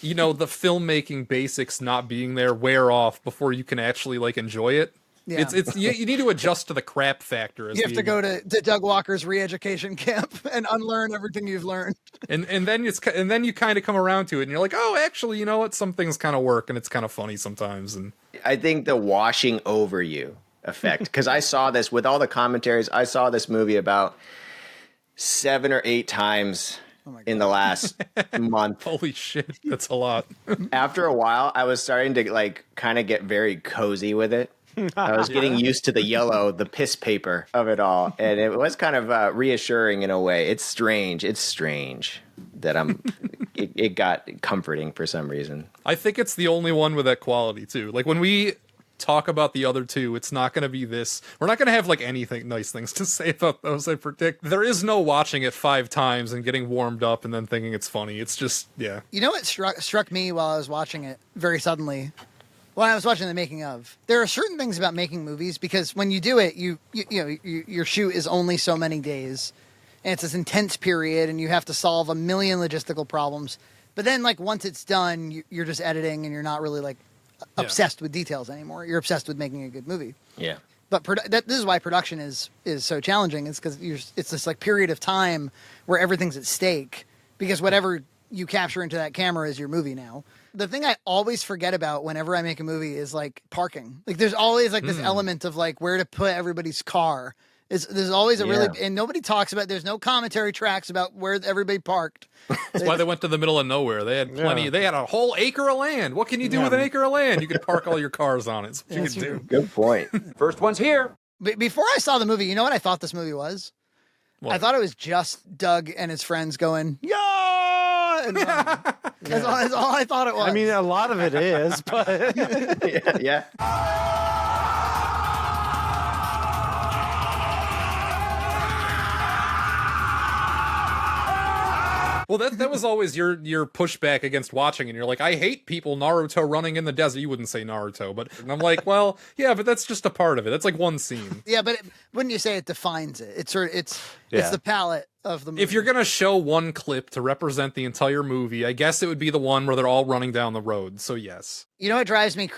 the filmmaking basics not being there wear off before you can actually like enjoy it.
Yeah.
It's you need to adjust to the crap factor.
you have to go to Doug Walker's re-education camp and unlearn everything you've learned.
And then you kind of come around to it and you're like, oh, actually, you know what? Some things kind of work and it's kind of funny sometimes. And
I think the washing over you effect, because I saw this with all the commentaries. I saw this movie about 7 or 8 times in the last month.
Holy shit, that's a lot.
After a while, I was starting to like kind of get very cozy with it. I was getting used to the piss paper of it all, and it was kind of reassuring in a way. It's strange that it got comforting for some reason.
I think it's the only one with that quality too. Like when we talk about the other two, it's not going to be this. We're not going to have like anything nice things to say about those. I predict there is no watching it 5 times and getting warmed up and then thinking it's funny. It's just
You know what struck me while I was watching it very suddenly. When I was watching the making of, there are certain things about making movies because when you do it, your shoot is only so many days, and it's this intense period, and you have to solve a million logistical problems. But then, like once it's done, you're just editing, and you're not really like obsessed with details anymore. You're obsessed with making a good movie.
Yeah.
But this is why production is so challenging. It's because it's this like period of time where everything's at stake because whatever you capture into that camera is your movie now. The thing I always forget about whenever I make a movie is like parking. Like there's always like this element of like where to put everybody's car. There's always a really, and nobody talks about, there's no commentary tracks about where everybody parked.
That's why they went to the middle of nowhere. They had plenty. They had a whole acre of land. What can you do with an acre of land? You could park all your cars on it. That's what you could do.
Good point.
First one's here.
Before I saw the movie, you know what I thought this movie was? I thought it was just Doug and his friends going, yeah! And that's all I thought it was.
I mean, a lot of it is, but
yeah.
Well, that was always your pushback against watching, and you're like, I hate people Naruto running in the desert. You wouldn't say Naruto, but and I'm like, well, yeah, but that's just a part of it. That's like one scene.
Yeah, but wouldn't you say it defines it? It's the palette of the movie.
If you're gonna show one clip to represent the entire movie, I guess it would be the one where they're all running down the road. So yes.
You know what drives me?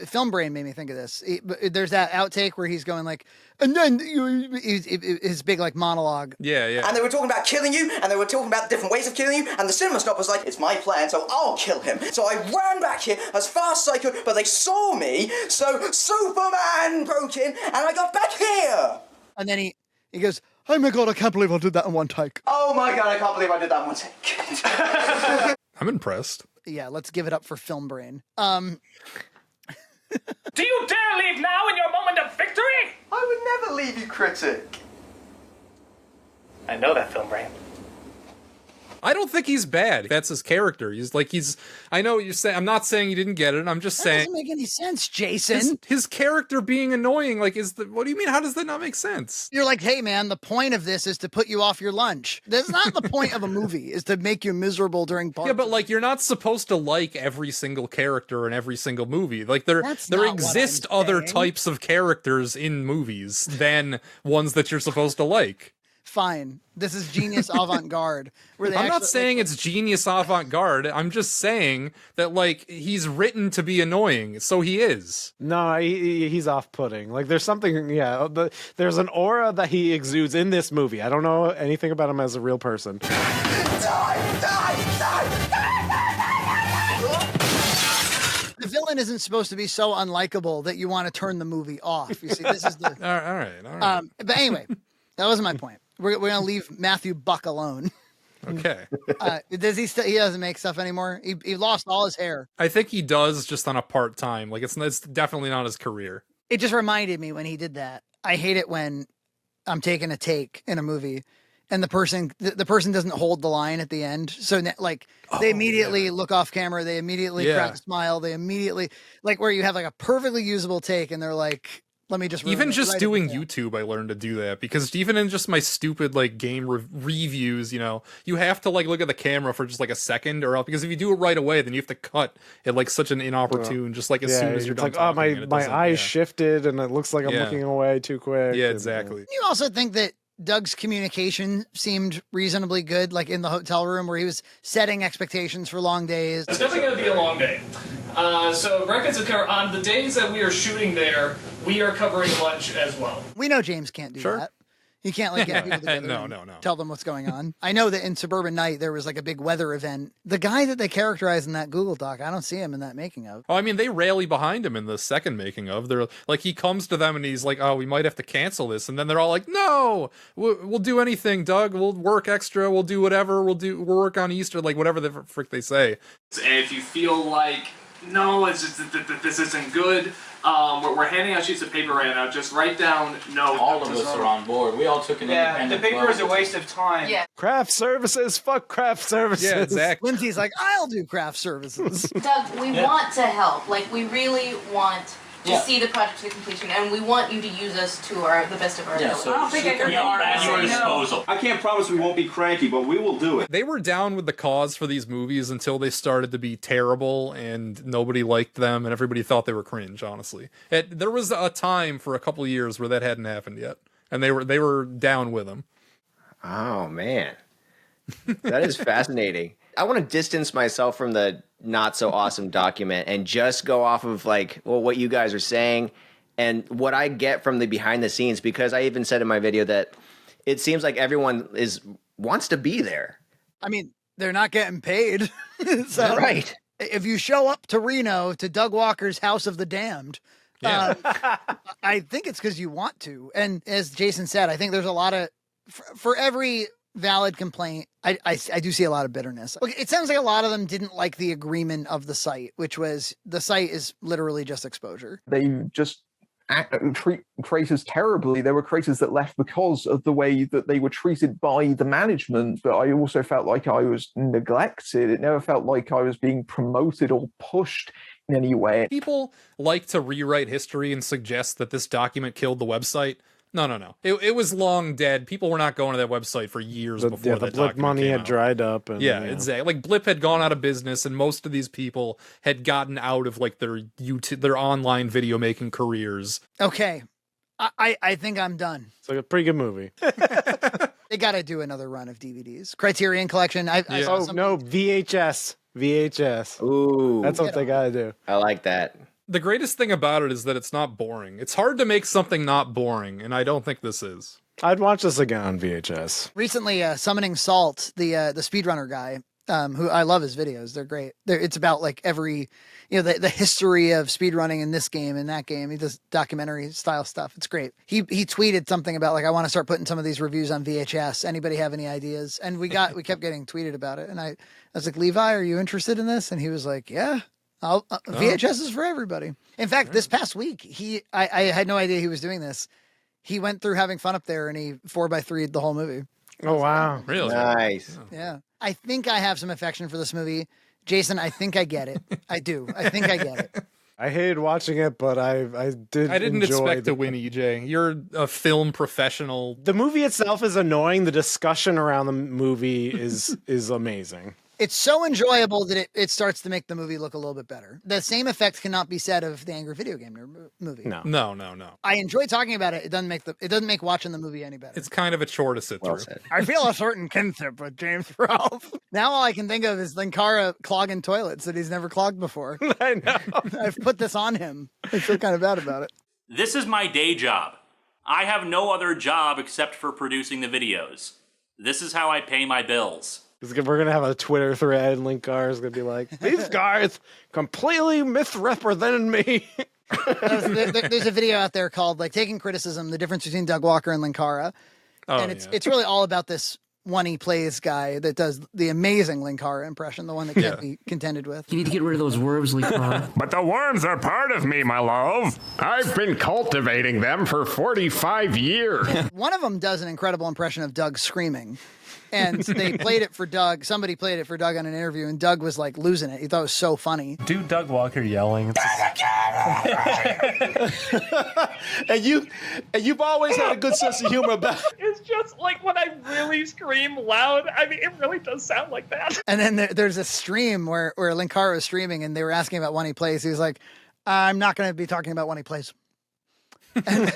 Film Brain made me think of this. There's that outtake where he's going like, and then his big like monologue.
Yeah.
And they were talking about killing you, and they were talking about different ways of killing you, and the cinema snob was like, it's my plan, so I'll kill him. So I ran back here as fast as I could, but they saw me, so Superman broke in, and I got back here.
And then he goes, oh my God, I can't believe I did that in one take.
Oh my God, I can't believe I did that in one take.
I'm impressed.
Yeah, let's give it up for Film Brain.
Do you dare leave now in your moment of victory?
I would never leave you, critic.
I know that, Film Brain.
I don't think he's bad. That's his character. I know what you're saying. I'm not saying you didn't get it. I'm just saying.
That doesn't make any sense, Jason.
His character being annoying, what do you mean? How does that not make sense?
You're like, hey man, the point of this is to put you off your lunch. That's not the point of a movie, is to make you miserable during parts.
Yeah, but like, you're not supposed to like every single character in every single movie. Like there exist other types of characters in movies than ones that you're supposed to like.
Fine. This is genius avant-garde.
I'm not saying it's genius avant-garde. I'm just saying that, like, he's written to be annoying, so he is.
No, he's off-putting. Like, there's something, there's an aura that he exudes in this movie. I don't know anything about him as a real person.
The villain isn't supposed to be so unlikable that you want to turn the movie off. You see, this is the...
All right.
But anyway, that wasn't my point. We're going to leave Matthew Buck alone.
Okay.
Does he still? He doesn't make stuff anymore. He lost all his hair.
I think he does, just on a part-time. Like, it's definitely not his career.
It just reminded me when he did that. I hate it when I'm taking a take in a movie and the person doesn't hold the line at the end. So they immediately look off camera. They immediately crack a smile. They immediately, like, where you have like a perfectly usable take and they're like, let me just
even just doing YouTube, I learned to do that, because even in just my stupid like game reviews, you have to like look at the camera for just like a second, or else, because if you do it right away, then you have to cut at like such an inopportune, just like as soon as you're done.
Like, my eyes shifted and it looks like I'm looking away too quick.
Yeah, exactly.
You also think that Doug's communication seemed reasonably good, like in the hotel room where he was setting expectations for long days.
It's definitely going to be a long day. So breakfast is covered. On the days that we are shooting there, we are covering lunch as well.
We know James can't do that. He can't like get people together and tell them what's going on. I know that in Suburban Night there was like a big weather event. The guy that they characterized in that Google Doc, I don't see him in that making of.
Oh, I mean, they rally behind him in the second making of. They're like, he comes to them and he's like, oh, we might have to cancel this. And then they're all like, no, we'll do anything, Doug. We'll work extra. We'll do whatever. We'll work on Easter, like whatever the frick they say.
And if you feel like, no, it's just, this isn't good, we're handing out sheets of paper right now. Just write down no.
All of us are on board. We all took an independent
the paper
vote.
is a waste of time.
Yeah.
Craft services, fuck craft services.
Yeah, exactly.
Lindsay's like, I'll do craft services.
Doug, we want to help. Like, we really want to see the project to completion, and we want you to use us to the best of our ability.
So
I don't think I can
we are at your disposal.
I can't promise we won't be cranky, but we will do it.
They were down with the cause for these movies until they started to be terrible and nobody liked them and everybody thought they were cringe, honestly. There was a time for a couple of years where that hadn't happened yet, and they were down with them.
Oh, man. That is fascinating. I want to distance myself from the not so awesome document and just go off of like, well, what you guys are saying and what I get from the behind the scenes, because I even said in my video that it seems like everyone wants to be there.
I mean, they're not getting paid. So
right.
If you show up to Reno to Doug Walker's House of the Damned, I think it's because you want to. And as Jason said, I think there's a lot of, for every valid complaint, I do see a lot of bitterness. Look, it sounds like a lot of them didn't like the agreement of the site, which was the site is literally just exposure.
They just
treat creators terribly. There were creators that left because of the way that they were treated by the management, but I also felt like I was neglected. It never felt like I was being promoted or pushed in any way.
People like to rewrite history and suggest that this document killed the website. No. It was long dead. People were not going to that website for years before
the
that
Blip
document
money
came
had
out.
dried up. And,
Yeah, exactly. Like Blip had gone out of business, and most of these people had gotten out of like their their online video making careers.
Okay, I think I'm done.
It's like a pretty good movie.
They got to do another run of DVDs. Criterion Collection. I saw something.
No, VHS.
Ooh,
that's what they gotta do.
I like that.
The greatest thing about it is that it's not boring. It's hard to make something not boring, and I don't think this is.
I'd watch this again on VHS.
Recently, Summoning Salt, the speedrunner guy, who I love his videos. They're great. It's about like every, the history of speedrunning in this game and that game. He does documentary style stuff. It's great. He tweeted something about like, I want to start putting some of these reviews on VHS. Anybody have any ideas? And we kept getting tweeted about it. And I was like, Levi, are you interested in this? And he was like, yeah. VHS is for everybody. In fact, this past week, I had no idea he was doing this. He went through having fun up there and he 4x3'd the whole movie.
Oh, wow.
Really?
Nice.
Yeah. I think I have some affection for this movie. Jason, I think I get it. I do. I think I get it.
I hated watching it, but I didn't
expect to win, EJ. You're a film professional.
The movie itself is annoying. The discussion around the movie is amazing.
It's so enjoyable that it starts to make the movie look a little bit better. The same effect cannot be said of the Angry Video Game Nerd movie.
No.
I enjoy talking about it. It doesn't make watching the movie any better.
It's kind of a chore to sit through.
I feel a certain kinship with James Ralph. Now all I can think of is Linkara clogging toilets that he's never clogged before.
I know.
I've put this on him. I feel kind of bad about it.
This is my day job. I have no other job except for producing the videos. This is how I pay my bills.
We're going to have a Twitter thread. Linkara is going to be like, these guys completely misrepresented me.
There's a video out there called like Taking Criticism, the difference between Doug Walker and Linkara. And it's really all about this one he plays guy that does the amazing Linkara impression, the one that can't be contended with.
You need to get rid of those worms, Linkara.
But the worms are part of me, my love. I've been cultivating them for 45 years.
One of them does an incredible impression of Doug screaming. And they played it for Doug. Somebody played it for Doug on an interview, and Doug was like losing it. He thought it was so funny.
Do Doug Walker yelling.
and you've always had a good sense of humor about it.
It's just like when I really scream loud. I mean, it really does sound like that.
And then there's a stream where Linkara was streaming, and they were asking about when he plays. He was like, I'm not going to be talking about when he plays. And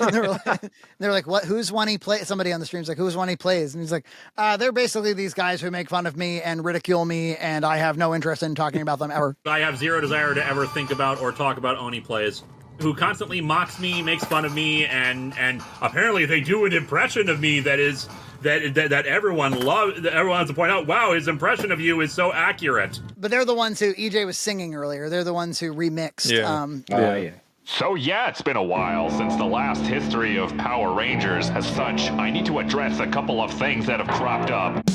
they're like, what? Who's one he plays? Somebody on the stream's like, who's one he plays? And he's like, they're basically these guys who make fun of me and ridicule me, and I have no interest in talking about them ever.
I have zero desire to ever think about or talk about Oni Plays, who constantly mocks me, makes fun of me, and apparently they do an impression of me that is that everyone loves. Everyone has to point out, wow, his impression of you is so accurate.
But they're the ones who EJ was singing earlier. They're the ones who remixed.
Yeah. So yeah, it's been a while since the last history of Power Rangers. As such, I need to address a couple of things that have cropped up.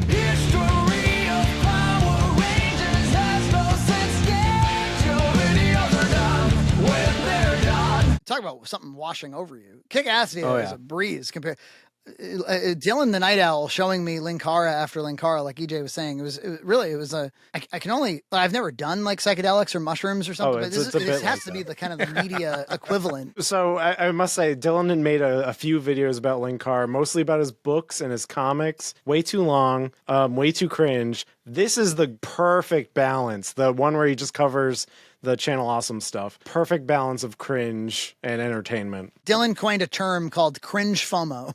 History of Power Rangers has no sense yet. Your videos are done when they're done.
Talk about something washing over you. Kickassia is a breeze compared. Dylan the Night Owl showing me Linkara after Linkara, like EJ was saying, I've never done like psychedelics or mushrooms or something, but this has to be the kind of the media equivalent.
So I must say, Dylan had made a few videos about Linkara, mostly about his books and his comics. Way too long, way too cringe. This is the perfect balance. The one where he just covers the Channel Awesome stuff. Perfect balance of cringe and entertainment.
Dylan coined a term called cringe FOMO.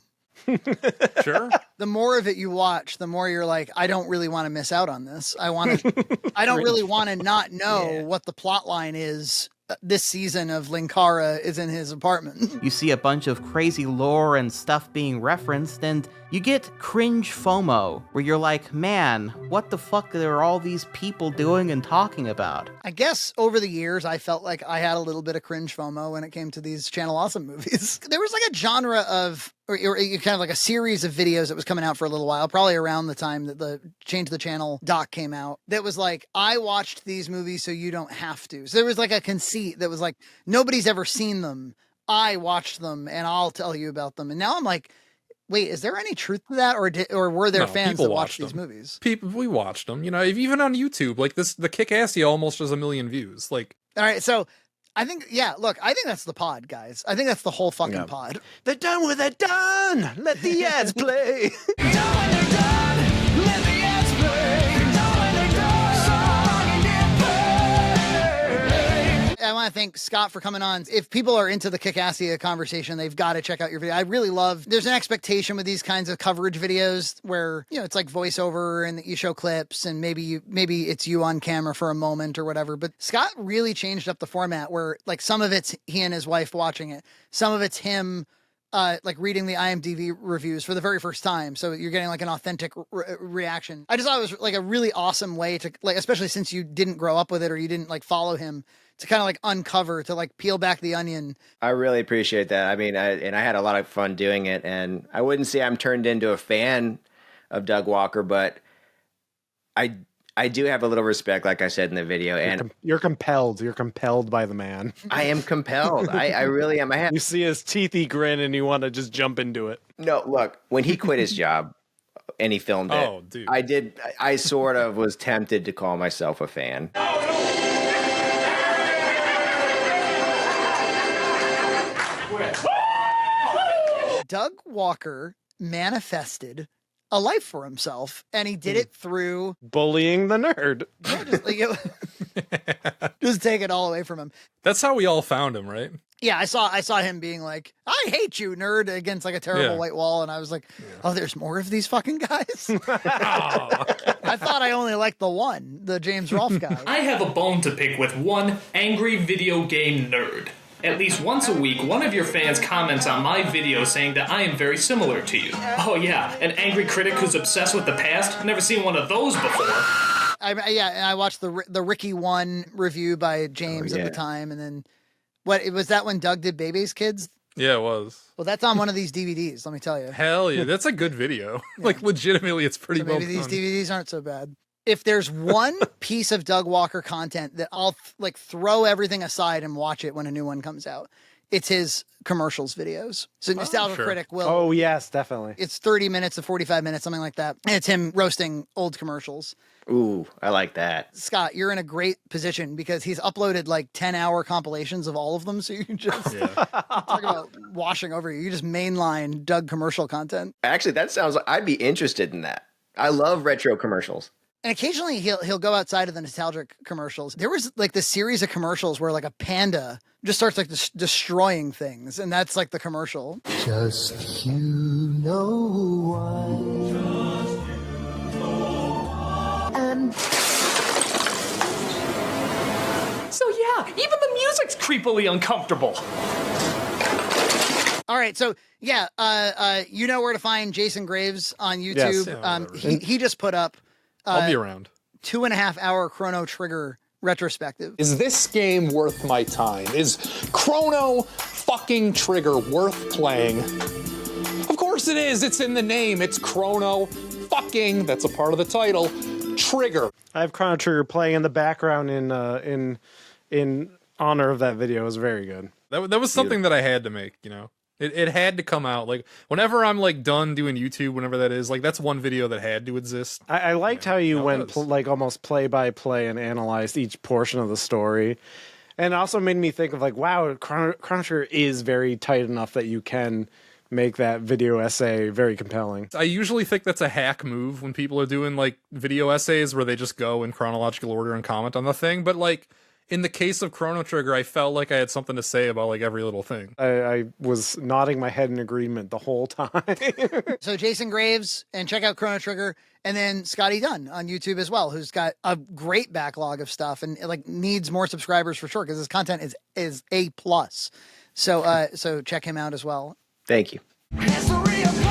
Sure.
The more of it you watch, the more you're like, I don't really want to miss out on this. I don't really want to not know what the plot line is. This season of Linkara is in his apartment.
You see a bunch of crazy lore and stuff being referenced, and you get cringe FOMO, where you're like, man, what the fuck are all these people doing and talking about?
I guess over the years, I felt like I had a little bit of cringe FOMO when it came to these Channel Awesome movies. There was like a genre of, or kind of like a series of videos that was coming out for a little while, probably around the time that the Change the Channel doc came out, that was like, I watched these movies so you don't have to. So there was like a conceit that was like, nobody's ever seen them. I watched them and I'll tell you about them. And now I'm like, wait, is there any truth to that, or were there
No,
fans
people
that watched
watched
these
them.
movies?
People, we watched them. You know, even on YouTube, like the Kickassia almost has 1 million views. Like,
All right, so I think, yeah, look, I think that's the pod, guys. I think that's the whole fucking pod.
They're done with it. Done. Let the ads play.
I want to thank Scott for coming on. If people are into the Kickassia conversation, they've got to check out your video. I really love, there's an expectation with these kinds of coverage videos where, you know, it's like voiceover and you show clips and maybe it's you on camera for a moment or whatever. But Scott really changed up the format where like some of it's he and his wife watching it. Some of it's him like reading the IMDb reviews for the very first time. So you're getting like an authentic reaction. I just thought it was like a really awesome way to like, especially since you didn't grow up with it or you didn't like follow him, to kind of like uncover, to like peel back the onion.
I really appreciate that. I mean, I had a lot of fun doing it, and I wouldn't say I'm turned into a fan of Doug Walker, but I do have a little respect, like I said in the video, and
you're compelled. You're compelled by the man.
I am compelled. I really am.
You see his teethy grin, and you want to just jump into it.
No, look, when he quit his job and he filmed it,
dude.
I sort of was tempted to call myself a fan.
Doug Walker manifested a life for himself, and he did it through
bullying the nerd.
Just take it all away from him.
That's how we all found him, right?
Yeah, I saw him being like, "I hate you, nerd," against like a terrible white wall, and I was like, "Oh, there's more of these fucking guys." I thought I only liked the one, the James Rolfe guy.
I have a bone to pick with one angry video game nerd. At least once a week, one of your fans comments on my video saying that I am very similar to you. Oh yeah, an angry critic who's obsessed with the past? Never seen one of those before.
And I watched the Ricky One review by James at the time, and then what was that when Doug did Baby's Kids?
Yeah, it was.
Well, that's on one of these DVDs. Let me tell you.
Hell yeah, that's a good video. Like legitimately, it's pretty.
So maybe these DVDs aren't so bad. If there's one piece of Doug Walker content that I'll like throw everything aside and watch it when a new one comes out, it's his commercials videos. So Nostalgia Critic will.
Oh yes, definitely.
It's 30 minutes to 45 minutes, something like that. And it's him roasting old commercials.
Ooh, I like that.
Scott, you're in a great position because he's uploaded like 10-hour compilations of all of them. So you can just talk about washing over you. You just mainline Doug commercial content.
Actually, that sounds like I'd be interested in that. I love retro commercials.
And occasionally he'll go outside of the nostalgic commercials. There was like this series of commercials where like a panda just starts like destroying things, and that's like the commercial.
Just you know why. And
So yeah, even the music's creepily uncomfortable.
All right, so yeah, you know where to find Jason Graves on YouTube.
Yes.
He just put up.
I'll be around.
2.5 hour Chrono Trigger retrospective.
Is this game worth my time? Is Chrono fucking Trigger worth playing? Of course it is. It's in the name. It's Chrono fucking, that's a part of the title, Trigger.
I have Chrono Trigger playing in the background in honor of that video. It was very good.
That was something that I had to make, you know. It had to come out. Like, whenever I'm, like, done doing YouTube, whenever that is, like, that's one video that had to exist.
I liked how you went, like, almost play-by-play and analyzed each portion of the story. And it also made me think of, like, wow, Chrono Trigger is very tight enough that you can make that video essay very compelling.
I usually think that's a hack move when people are doing, like, video essays where they just go in chronological order and comment on the thing. But, like, in the case of Chrono Trigger, I felt like I had something to say about like every little thing.
I was nodding my head in agreement the whole time.
So Jason Graves, and check out Chrono Trigger, and then Scotty Dunn on YouTube as well, who's got a great backlog of stuff and like needs more subscribers for sure because his content is A+. So check him out as well.
Thank you.
history of